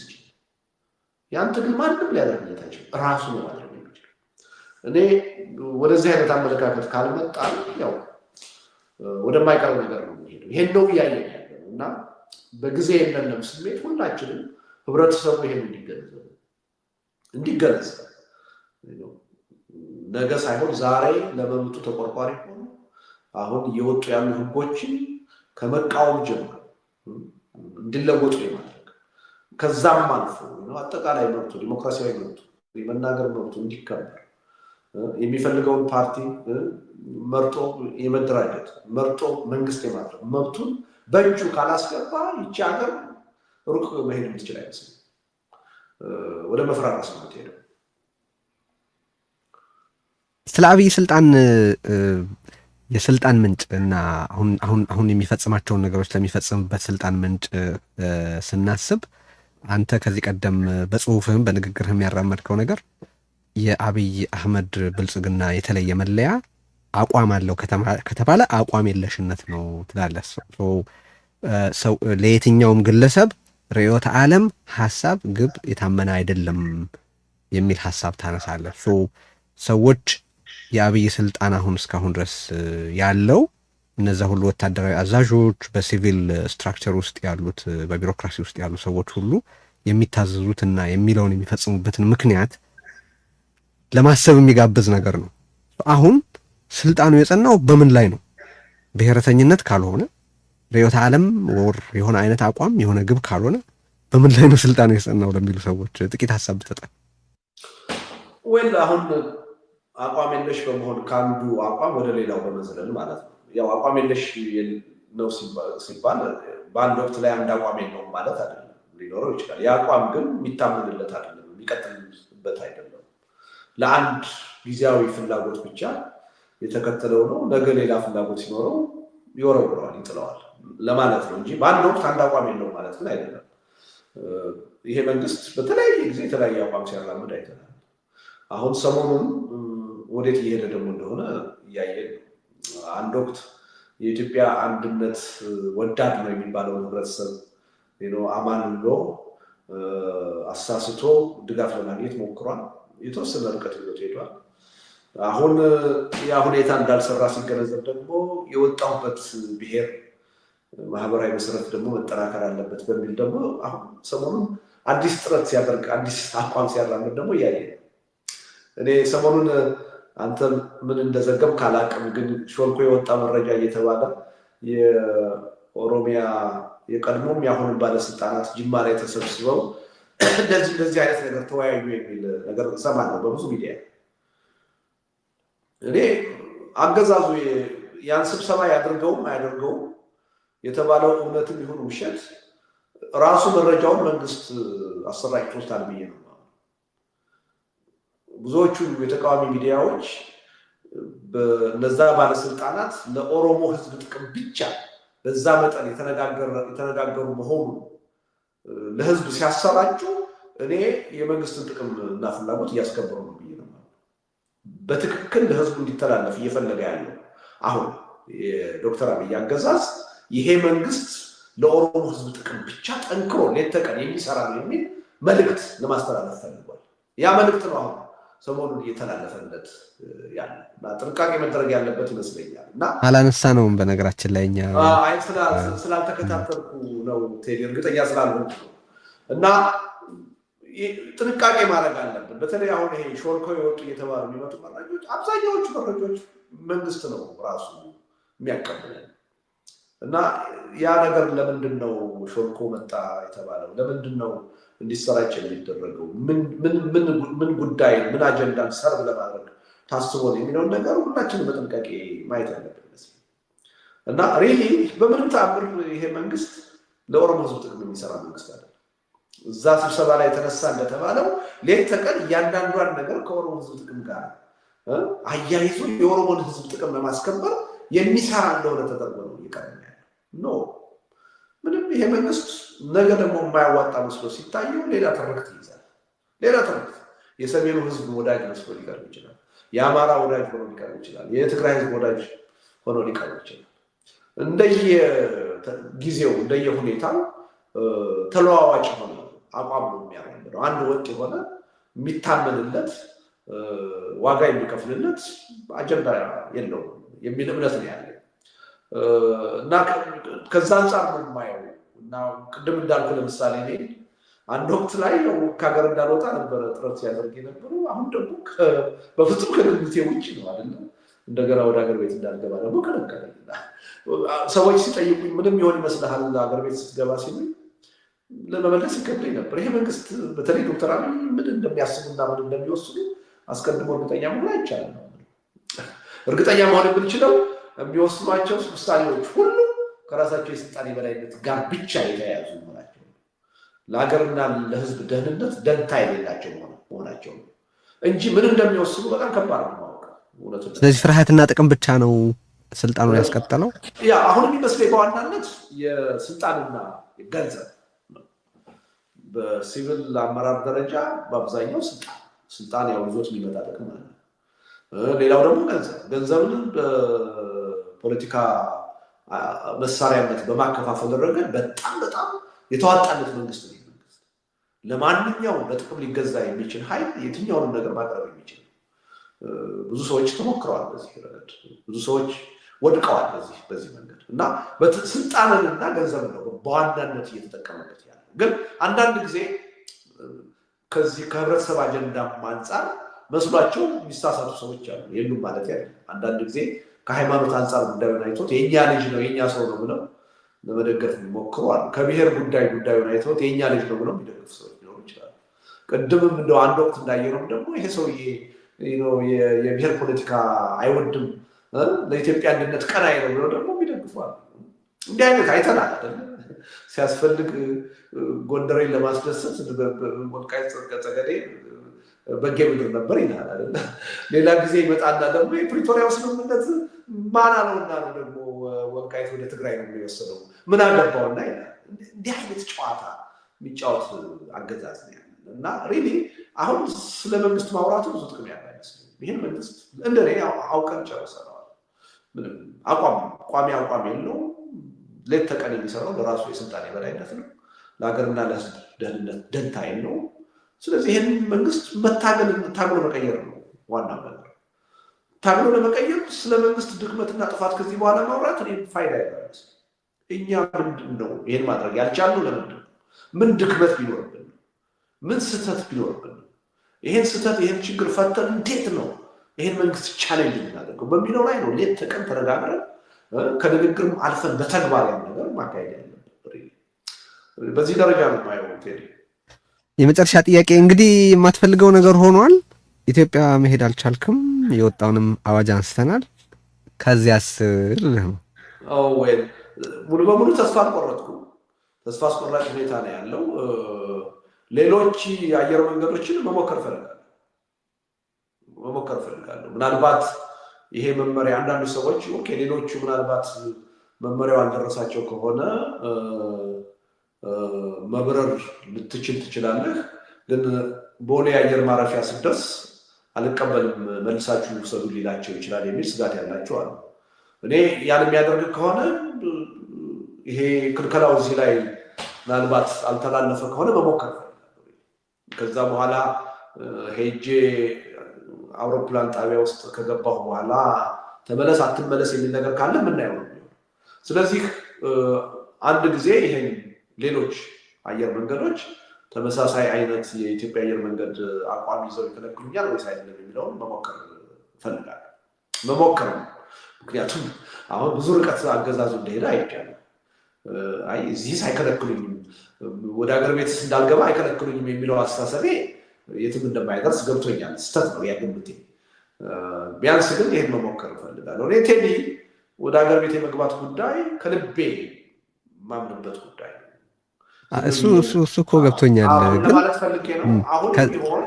ያንተ ግን ማንም ሊያደርግለት አይችልም። ራሱ ነው ማድረግ የሚችለው። እኔ ወደዚህ አይነት አመለካከት ካልመጣ ያው ወደማይቀረው ነገር ነው የሚሄደው። ይሄን ነው እያየን ያለው እና በጊዜ የለንም ስሜት ሁላችንም ህብረተሰቡ ይሄን እንዲገነዘብ ነገ ሳይሆን ዛሬ ለመብቱ ተቆርቋሪ ሆኖ አሁን እየወጡ ያሉ ህጎችን ከመቃወም ጀምሮ እንዲለወጡ የማድረግ ከዛም አልፎ አጠቃላይ መብቱ ዲሞክራሲያዊ መብቱ የመናገር መብቱ እንዲከበር የሚፈልገውን ፓርቲ መርጦ የመደራጀት መርጦ መንግስት የማድረግ መብቱን በእጁ ካላስገባ ይቺ ሀገር ሩቅ መሄድ የምትችል አይመስልም። ወደ መፍራራስ ነው የምትሄደው። ስለ አብይ ስልጣን የስልጣን ምንጭ እና አሁን የሚፈጽማቸውን ነገሮች ለሚፈጽምበት ስልጣን ምንጭ ስናስብ አንተ ከዚህ ቀደም በጽሁፍህም በንግግርህም ያራመድከው ነገር የአብይ አህመድ ብልጽግና የተለየ መለያ አቋም አለው ከተባለ አቋም የለሽነት ነው ትላለህ። ሰው ለየትኛውም ግለሰብ ርዕዮተ ዓለም፣ ሀሳብ፣ ግብ የታመነ አይደለም የሚል ሀሳብ ታነሳለህ። ሰዎች የአብይ ስልጣን አሁን እስካሁን ድረስ ያለው እነዛ ሁሉ ወታደራዊ አዛዦች፣ በሲቪል ስትራክቸር ውስጥ ያሉት፣ በቢሮክራሲ ውስጥ ያሉ ሰዎች ሁሉ የሚታዘዙትና የሚለውን የሚፈጽሙበትን ምክንያት ለማሰብ የሚጋብዝ ነገር ነው። አሁን ስልጣኑ የጸናው በምን ላይ ነው? ብሔረተኝነት ካልሆነ ርዕዮተ ዓለም ወር የሆነ አይነት አቋም የሆነ ግብ ካልሆነ በምን ላይ ነው ስልጣኑ የጸናው ለሚሉ ሰዎች ጥቂት ሀሳብ ብትሰጠን። ወይ አሁን አቋም የለሽ በመሆን ከአንዱ አቋም ወደ ሌላው በመዝለል ማለት ነው። ያው አቋም የለሽ ነው ሲባል በአንድ ወቅት ላይ አንድ አቋም የለውም ማለት አይደለም። ሊኖረው ይችላል። የአቋም ግን የሚታመንለት አይደለም፣ የሚቀጥልበት አይደለም። ለአንድ ጊዜያዊ ፍላጎት ብቻ የተከተለው ነው። ነገ ሌላ ፍላጎት ሲኖረው ይወረውረዋል፣ ይጥለዋል ለማለት ነው እንጂ በአንድ ወቅት አንድ አቋም የለውም ማለት ግን አይደለም። ይሄ መንግስት በተለያየ ጊዜ የተለያየ አቋም ሲያራምድ አይተናል። አሁን ሰሞኑን ወዴት እየሄደ ደግሞ እንደሆነ እያየን አንድ ወቅት የኢትዮጵያ አንድነት ወዳድ ነው የሚባለውን ህብረተሰብ አማን ብሎ አሳስቶ ድጋፍ ለማግኘት ሞክሯል። የተወሰነ ርቀት ይዞት ሄዷል። አሁን ያ ሁኔታ እንዳልሰራ ሲገነዘብ ደግሞ የወጣሁበት ብሔር ማህበራዊ መሰረት ደግሞ መጠናከር አለበት በሚል ደግሞ አሁን ሰሞኑን አዲስ ጥረት ሲያደርግ አዲስ አቋም ሲያራምድ ደግሞ እያየ እኔ ሰሞኑን አንተ ምን እንደዘገብ ካላቅም ግን ሾልኮ የወጣ መረጃ እየተባለ የኦሮሚያ የቀድሞም የአሁንም ባለስልጣናት ጅማ ላይ ተሰብስበው እንደዚህ አይነት ነገር ተወያዩ የሚል ነገር እሰማለሁ በብዙ ሚዲያ። እኔ አገዛዙ ያን ስብሰባ ያደርገውም አያደርገውም የተባለው እውነትም ይሁን ውሸት ራሱ መረጃውን መንግስት አሰራጭቶታል ብዬ ነው። ብዙዎቹ የተቃዋሚ ሚዲያዎች በነዛ ባለስልጣናት ለኦሮሞ ህዝብ ጥቅም ብቻ በዛ መጠን የተነጋገሩ መሆኑ ለህዝብ ሲያሰራጩ እኔ የመንግስትን ጥቅም እና ፍላጎት እያስከበሩ ነው ብዬ ነው። በትክክል ለህዝቡ እንዲተላለፍ እየፈለገ ያለው አሁን የዶክተር አብይ አገዛዝ ይሄ መንግስት ለኦሮሞ ህዝብ ጥቅም ብቻ ጠንክሮ ሌት ተቀን የሚሰራ ነው የሚል መልእክት ለማስተላለፍ ፈልጓል። ያ መልእክት ነው አሁን ሰሞኑን እየተላለፈለት ያለ እና ጥንቃቄ መደረግ ያለበት ይመስለኛል። እና አላነሳነውም በነገራችን ላይ እኛ ስላልተከታተልኩ ነው ቴዲ፣ እርግጠኛ ስላልሆንኩ ነው። እና ጥንቃቄ ማድረግ አለብን። በተለይ አሁን ይሄ ሾልኮ የወጡ እየተባሉ የሚመጡ መረጃዎች አብዛኛዎቹ መረጃዎች መንግስት ነው ራሱ የሚያቀብለን። እና ያ ነገር ለምንድን ነው ሾልኮ መጣ የተባለው? ለምንድን ነው እንዲሰራጭ የሚደረገው? ምን ጉዳይ ምን አጀንዳን ሰርቭ ለማድረግ ታስቦ ነው የሚለውን ነገር ሁላችንም በጥንቃቄ ማየት አለብን። እና ሪሊ በምንም ተአምር ይሄ መንግስት ለኦሮሞ ህዝብ ጥቅም የሚሰራ መንግስት አይደለም። እዛ ስብሰባ ላይ የተነሳ እንደተባለው ሌት ተቀን እያንዳንዷን ነገር ከኦሮሞ ህዝብ ጥቅም ጋር አያይዞ የኦሮሞን ህዝብ ጥቅም ለማስከበር የሚሰራ እንደሆነ ተደርጎ ነው እየቀረበ ያለው። ኖ ምንም ይሄ መንግስት ነገ ደግሞ የማያዋጣ መስሎ ሲታየው ሌላ ትርክት ይይዛል። ሌላ ትርክት የሰሜኑ ህዝብ ወዳጅ መስሎ ሊቀርብ ይችላል። የአማራ ወዳጅ ሆኖ ሊቀርብ ይችላል። የትግራይ ህዝብ ወዳጅ ሆኖ ሊቀርብ ይችላል። እንደየጊዜው እንደየሁኔታው ተለዋዋጭ ሆነ አቋም ነው የሚያራምደው። አንድ ወጥ የሆነ የሚታመንለት ዋጋ የሚከፍልለት አጀንዳ የለውም የሚል እምነት ነው ያለ እና ከዛ አንጻር ነው የማየው። እና ቅድም እንዳልኩ ለምሳሌ እኔ አንድ ወቅት ላይ ከሀገር እንዳልወጣ ነበረ ጥረት ሲያደርግ የነበረው። አሁን ደግሞ በፍጹም ከግምቴ ውጭ ነው አይደለም። እንደገና ወደ ሀገር ቤት እንዳልገባ ደግሞ ከለከለኝ። ሰዎች ሲጠይቁኝ ምንም ይሆን ይመስልሃል ሀገር ቤት ስትገባ ሲሉኝ ለመመለስ ይከብደኝ ነበር። ይሄ መንግስት በተለይ ዶክተር አብይ ምን እንደሚያስቡና ምን እንደሚወስኑ አስቀድሞ እርግጠኛ መሆን አይቻልም። እርግጠኛ መሆን የምንችለው የሚወስኗቸው ውሳኔዎች ሁሉ ከራሳቸው የስልጣን የበላይነት ጋር ብቻ የተያያዙ መሆናቸው፣ ለሀገርና ለህዝብ ደህንነት ደንታ የሌላቸው መሆናቸው እንጂ ምን እንደሚወስኑ በጣም ከባድ ነው ማወቅ። ስለዚህ ፍርሃትና ጥቅም ብቻ ነው ስልጣኑን ያስቀጠለው። ያ አሁን የሚመስለኝ በዋናነት የስልጣንና ገንዘብ በሲቪል አመራር ደረጃ በአብዛኛው ስልጣን ያው ይዞት የሚመጣ ጥቅም አለ። ሌላው ደግሞ ገንዘብን በፖለቲካ መሳሪያነት በማከፋፈል ረገድ በጣም የተዋጣለት መንግስት ነው። መንግስት ለማንኛውም በጥቅም ሊገዛ የሚችል ኃይል የትኛውንም ነገር ማቅረብ የሚችል ብዙ ሰዎች ተሞክረዋል። በዚህ ረገድ ብዙ ሰዎች ወድቀዋል በዚህ መንገድ እና ስልጣንንና ገንዘብን ነው በዋናነት እየተጠቀመበት ያለ። ግን አንዳንድ ጊዜ ከዚህ ከህብረተሰብ አጀንዳም አንጻር መስሏቸው የሚሳሳቱ ሰዎች አሉ። የሉም ማለት ያለ አንዳንድ ጊዜ ከሃይማኖት አንጻር ጉዳዩን አይቶት የእኛ ልጅ ነው የእኛ ሰው ነው ብለው ለመደገፍ የሚሞክሩ አሉ። ከብሔር ጉዳዩን አይቶት የእኛ ልጅ ነው ብለው የሚደግፉ ሰዎች ሊሆኑ ይችላሉ። ቅድምም እንደው አንድ ወቅት እንዳየነው ደግሞ ይሄ ሰውዬ የብሔር ፖለቲካ አይወድም ለኢትዮጵያ አንድነት ቀናኢ ነው ብለው ደግሞ የሚደግፉ አሉ። እንዲህ አይነት አይተናል አይደል? ሲያስፈልግ ጎንደሬን ለማስደሰት ወልቃይት ጠገዴ በጌ ምድር ነበር ይላል አይደል? ሌላ ጊዜ ይመጣና ደግሞ የፕሪቶሪያው ስምምነት ማን አለውና ነው ደግሞ ወልቃይት ወደ ትግራይ ነው የሚወሰደው ምን አገባውና ይላል። እንዲህ አይነት ጨዋታ የሚጫወት አገዛዝ ነው ያለን እና ሪሊ አሁን ስለ መንግስት ማውራቱ ብዙ ጥቅም ያለ አይመስልም። ይህን መንግስት እንደኔ አውቀን ጨርሰነዋል። ምንም ቋሚ አቋም የለውም። ሌት ተቀን የሚሰራው ለራሱ የስልጣን የበላይነት ነው። ለሀገርና ለህዝብ ደህንነት ደንታ የለውም። ስለዚህ ይህን መንግስት ታግሎ መቀየር ነው ዋናው ነገር። ታግሎ ለመቀየር ስለ መንግስት ድክመትና ጥፋት ከዚህ በኋላ ማውራት እኔ ፋይዳ ያለው እኛ ምንድን ነው ይህን ማድረግ ያልቻልነው? ለምንድን ነው? ምን ድክመት ቢኖርብን ነው? ምን ስህተት ቢኖርብን ነው? ይህን ስህተት ይህን ችግር ፈተን እንዴት ነው ይህን መንግስት ቻሌንጅ የምናደርገው በሚለው ላይ ነው ሌት ተቀን ተነጋግረን ከንግግርም አልፈን በተግባር ያን ነገር ማካሄድ ያለብን። በዚህ ደረጃ ነው የማየው። ቴዲ የመጨረሻ ጥያቄ እንግዲህ የማትፈልገው ነገር ሆኗል። ኢትዮጵያ መሄድ አልቻልክም። የወጣውንም አዋጅ አንስተናል። ከዚያስ ልህ ነው ወይ ሙሉ በሙሉ ተስፋ አልቆረጥኩም። ተስፋ አስቆራጭ ሁኔታ ነው ያለው። ሌሎች የአየር መንገዶችን መሞከር ፈልጋለሁ። ምናልባት ይሄ መመሪያ አንዳንድ ሰዎች ኦኬ ሌሎቹ ምናልባት መመሪያው አልደረሳቸው ከሆነ መብረር ልትችል ትችላለህ፣ ግን ቦሌ አየር ማረፊያ ስትደርስ አልቀበልም መልሳችሁ ውሰዱ ሊላቸው ይችላል የሚል ስጋት ያላቸው አሉ። እኔ ያን የሚያደርግ ከሆነ ይሄ ክልከላው እዚህ ላይ ምናልባት አልተላለፈ ከሆነ መሞከር ከዛ በኋላ ሄጄ አውሮፕላን ጣቢያ ውስጥ ከገባሁ በኋላ ተመለስ አትመለስ የሚል ነገር ካለ የምናየው ነው። ስለዚህ አንድ ጊዜ ይሄን ሌሎች አየር መንገዶች ተመሳሳይ አይነት የኢትዮጵያ አየር መንገድ አቋም ይዘው ይከለክሉኛል ወይስ አይደለም የሚለውን መሞከር እፈልጋለሁ። መሞከር ነው። ምክንያቱም አሁን ብዙ ርቀት አገዛዙ እንደሄደ አይቻልም። አይ እዚህ አይከለክሉኝም ወደ ሀገር ቤትስ እንዳልገባ አይከለክሉኝም የሚለው አስተሳሰቤ የትም እንደማይደርስ ገብቶኛል። ስተት ነው ያግምቴ። ቢያንስ ግን ይሄን መሞከር እፈልጋለሁ። እኔ ቴዲ ወደ ሀገር ቤት የመግባት ጉዳይ ከልቤ ማምንበት ጉዳይ ነው። እሱ እኮ ገብቶኛል። ግን ማለት ፈልጌ ነው አሁን ቢሆን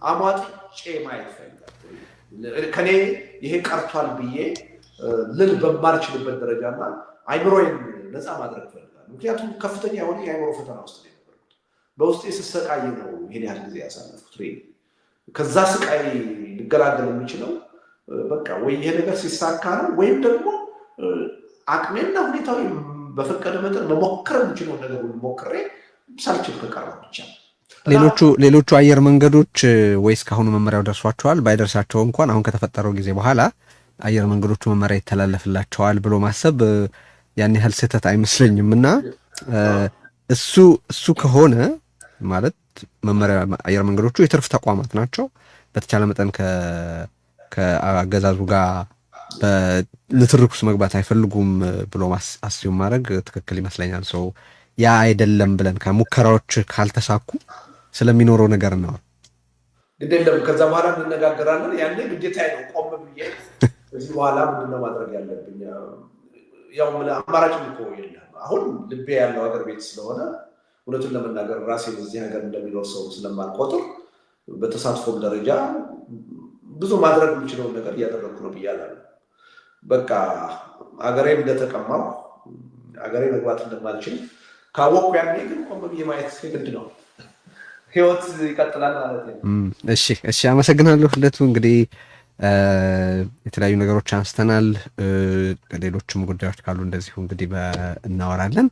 አሟጥጬ ማየት ፈልጋለሁ። ከኔ ይሄ ቀርቷል ብዬ ልል በማልችልበት ደረጃና አይምሮዬን ነፃ ማድረግ ፈልጋለሁ። ምክንያቱም ከፍተኛ የሆነ የአይምሮ ፈተና ውስጥ ነው የነበርኩት። በውስጤ ስሰቃይ ነው ይሄን ያህል ጊዜ ያሳለፍኩት። ከዛ ስቃይ ሊገላገል የሚችለው በቃ ወይ ይሄ ነገር ሲሳካ ነው ወይም ደግሞ አቅሜና ሁኔታዊ በፈቀደ መጠን መሞከር የምችለው ነገር ሁሉ ሞክሬ ሳልችል ከቀረ ብቻ። ሌሎቹ አየር መንገዶች ወይስ ካሁኑ መመሪያው ደርሷቸዋል? ባይደርሳቸው እንኳን አሁን ከተፈጠረው ጊዜ በኋላ አየር መንገዶቹ መመሪያ ይተላለፍላቸዋል ብሎ ማሰብ ያን ያህል ስህተት አይመስለኝም። እና እሱ ከሆነ ማለት መመሪያ አየር መንገዶቹ የትርፍ ተቋማት ናቸው። በተቻለ መጠን ከአገዛዙ ጋር በንትርክ ውስጥ መግባት አይፈልጉም ብሎ አስዩም ማድረግ ትክክል ይመስለኛል። ሰው ያ አይደለም ብለን ከሙከራዎች ካልተሳኩ ስለሚኖረው ነገር ነው ግዴለም። ከዛ በኋላ እንነጋገራለን። ያኔ ግዴታ ነው ቆም ብዬ እዚህ በኋላ ምንድነው ማድረግ ያለብኝ? ያው አማራጭ እኮ የለም። አሁን ልቤ ያለው ሀገር ቤት ስለሆነ እውነቱን ለመናገር ራሴ በዚህ ሀገር እንደሚኖር ሰው ስለማልቆጥር በተሳትፎም ደረጃ ብዙ ማድረግ የምችለውን ነገር እያደረግኩ ነው ብያለሁ። በቃ አገሬን እንደተቀማው አገሬ መግባት እንደማልችል ካወቅኩ ያኔ ግን ቆም ብዬ ማየት ግድ ነው። ህይወት ይቀጥላል ማለት ነው። እሺ፣ አመሰግናለሁ ልደቱ። እንግዲህ የተለያዩ ነገሮች አንስተናል። ሌሎችም ጉዳዮች ካሉ እንደዚሁ እንግዲህ እናወራለን።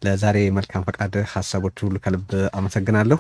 ለዛሬ መልካም ፈቃድ ሀሳቦች ሁሉ ከልብ አመሰግናለሁ።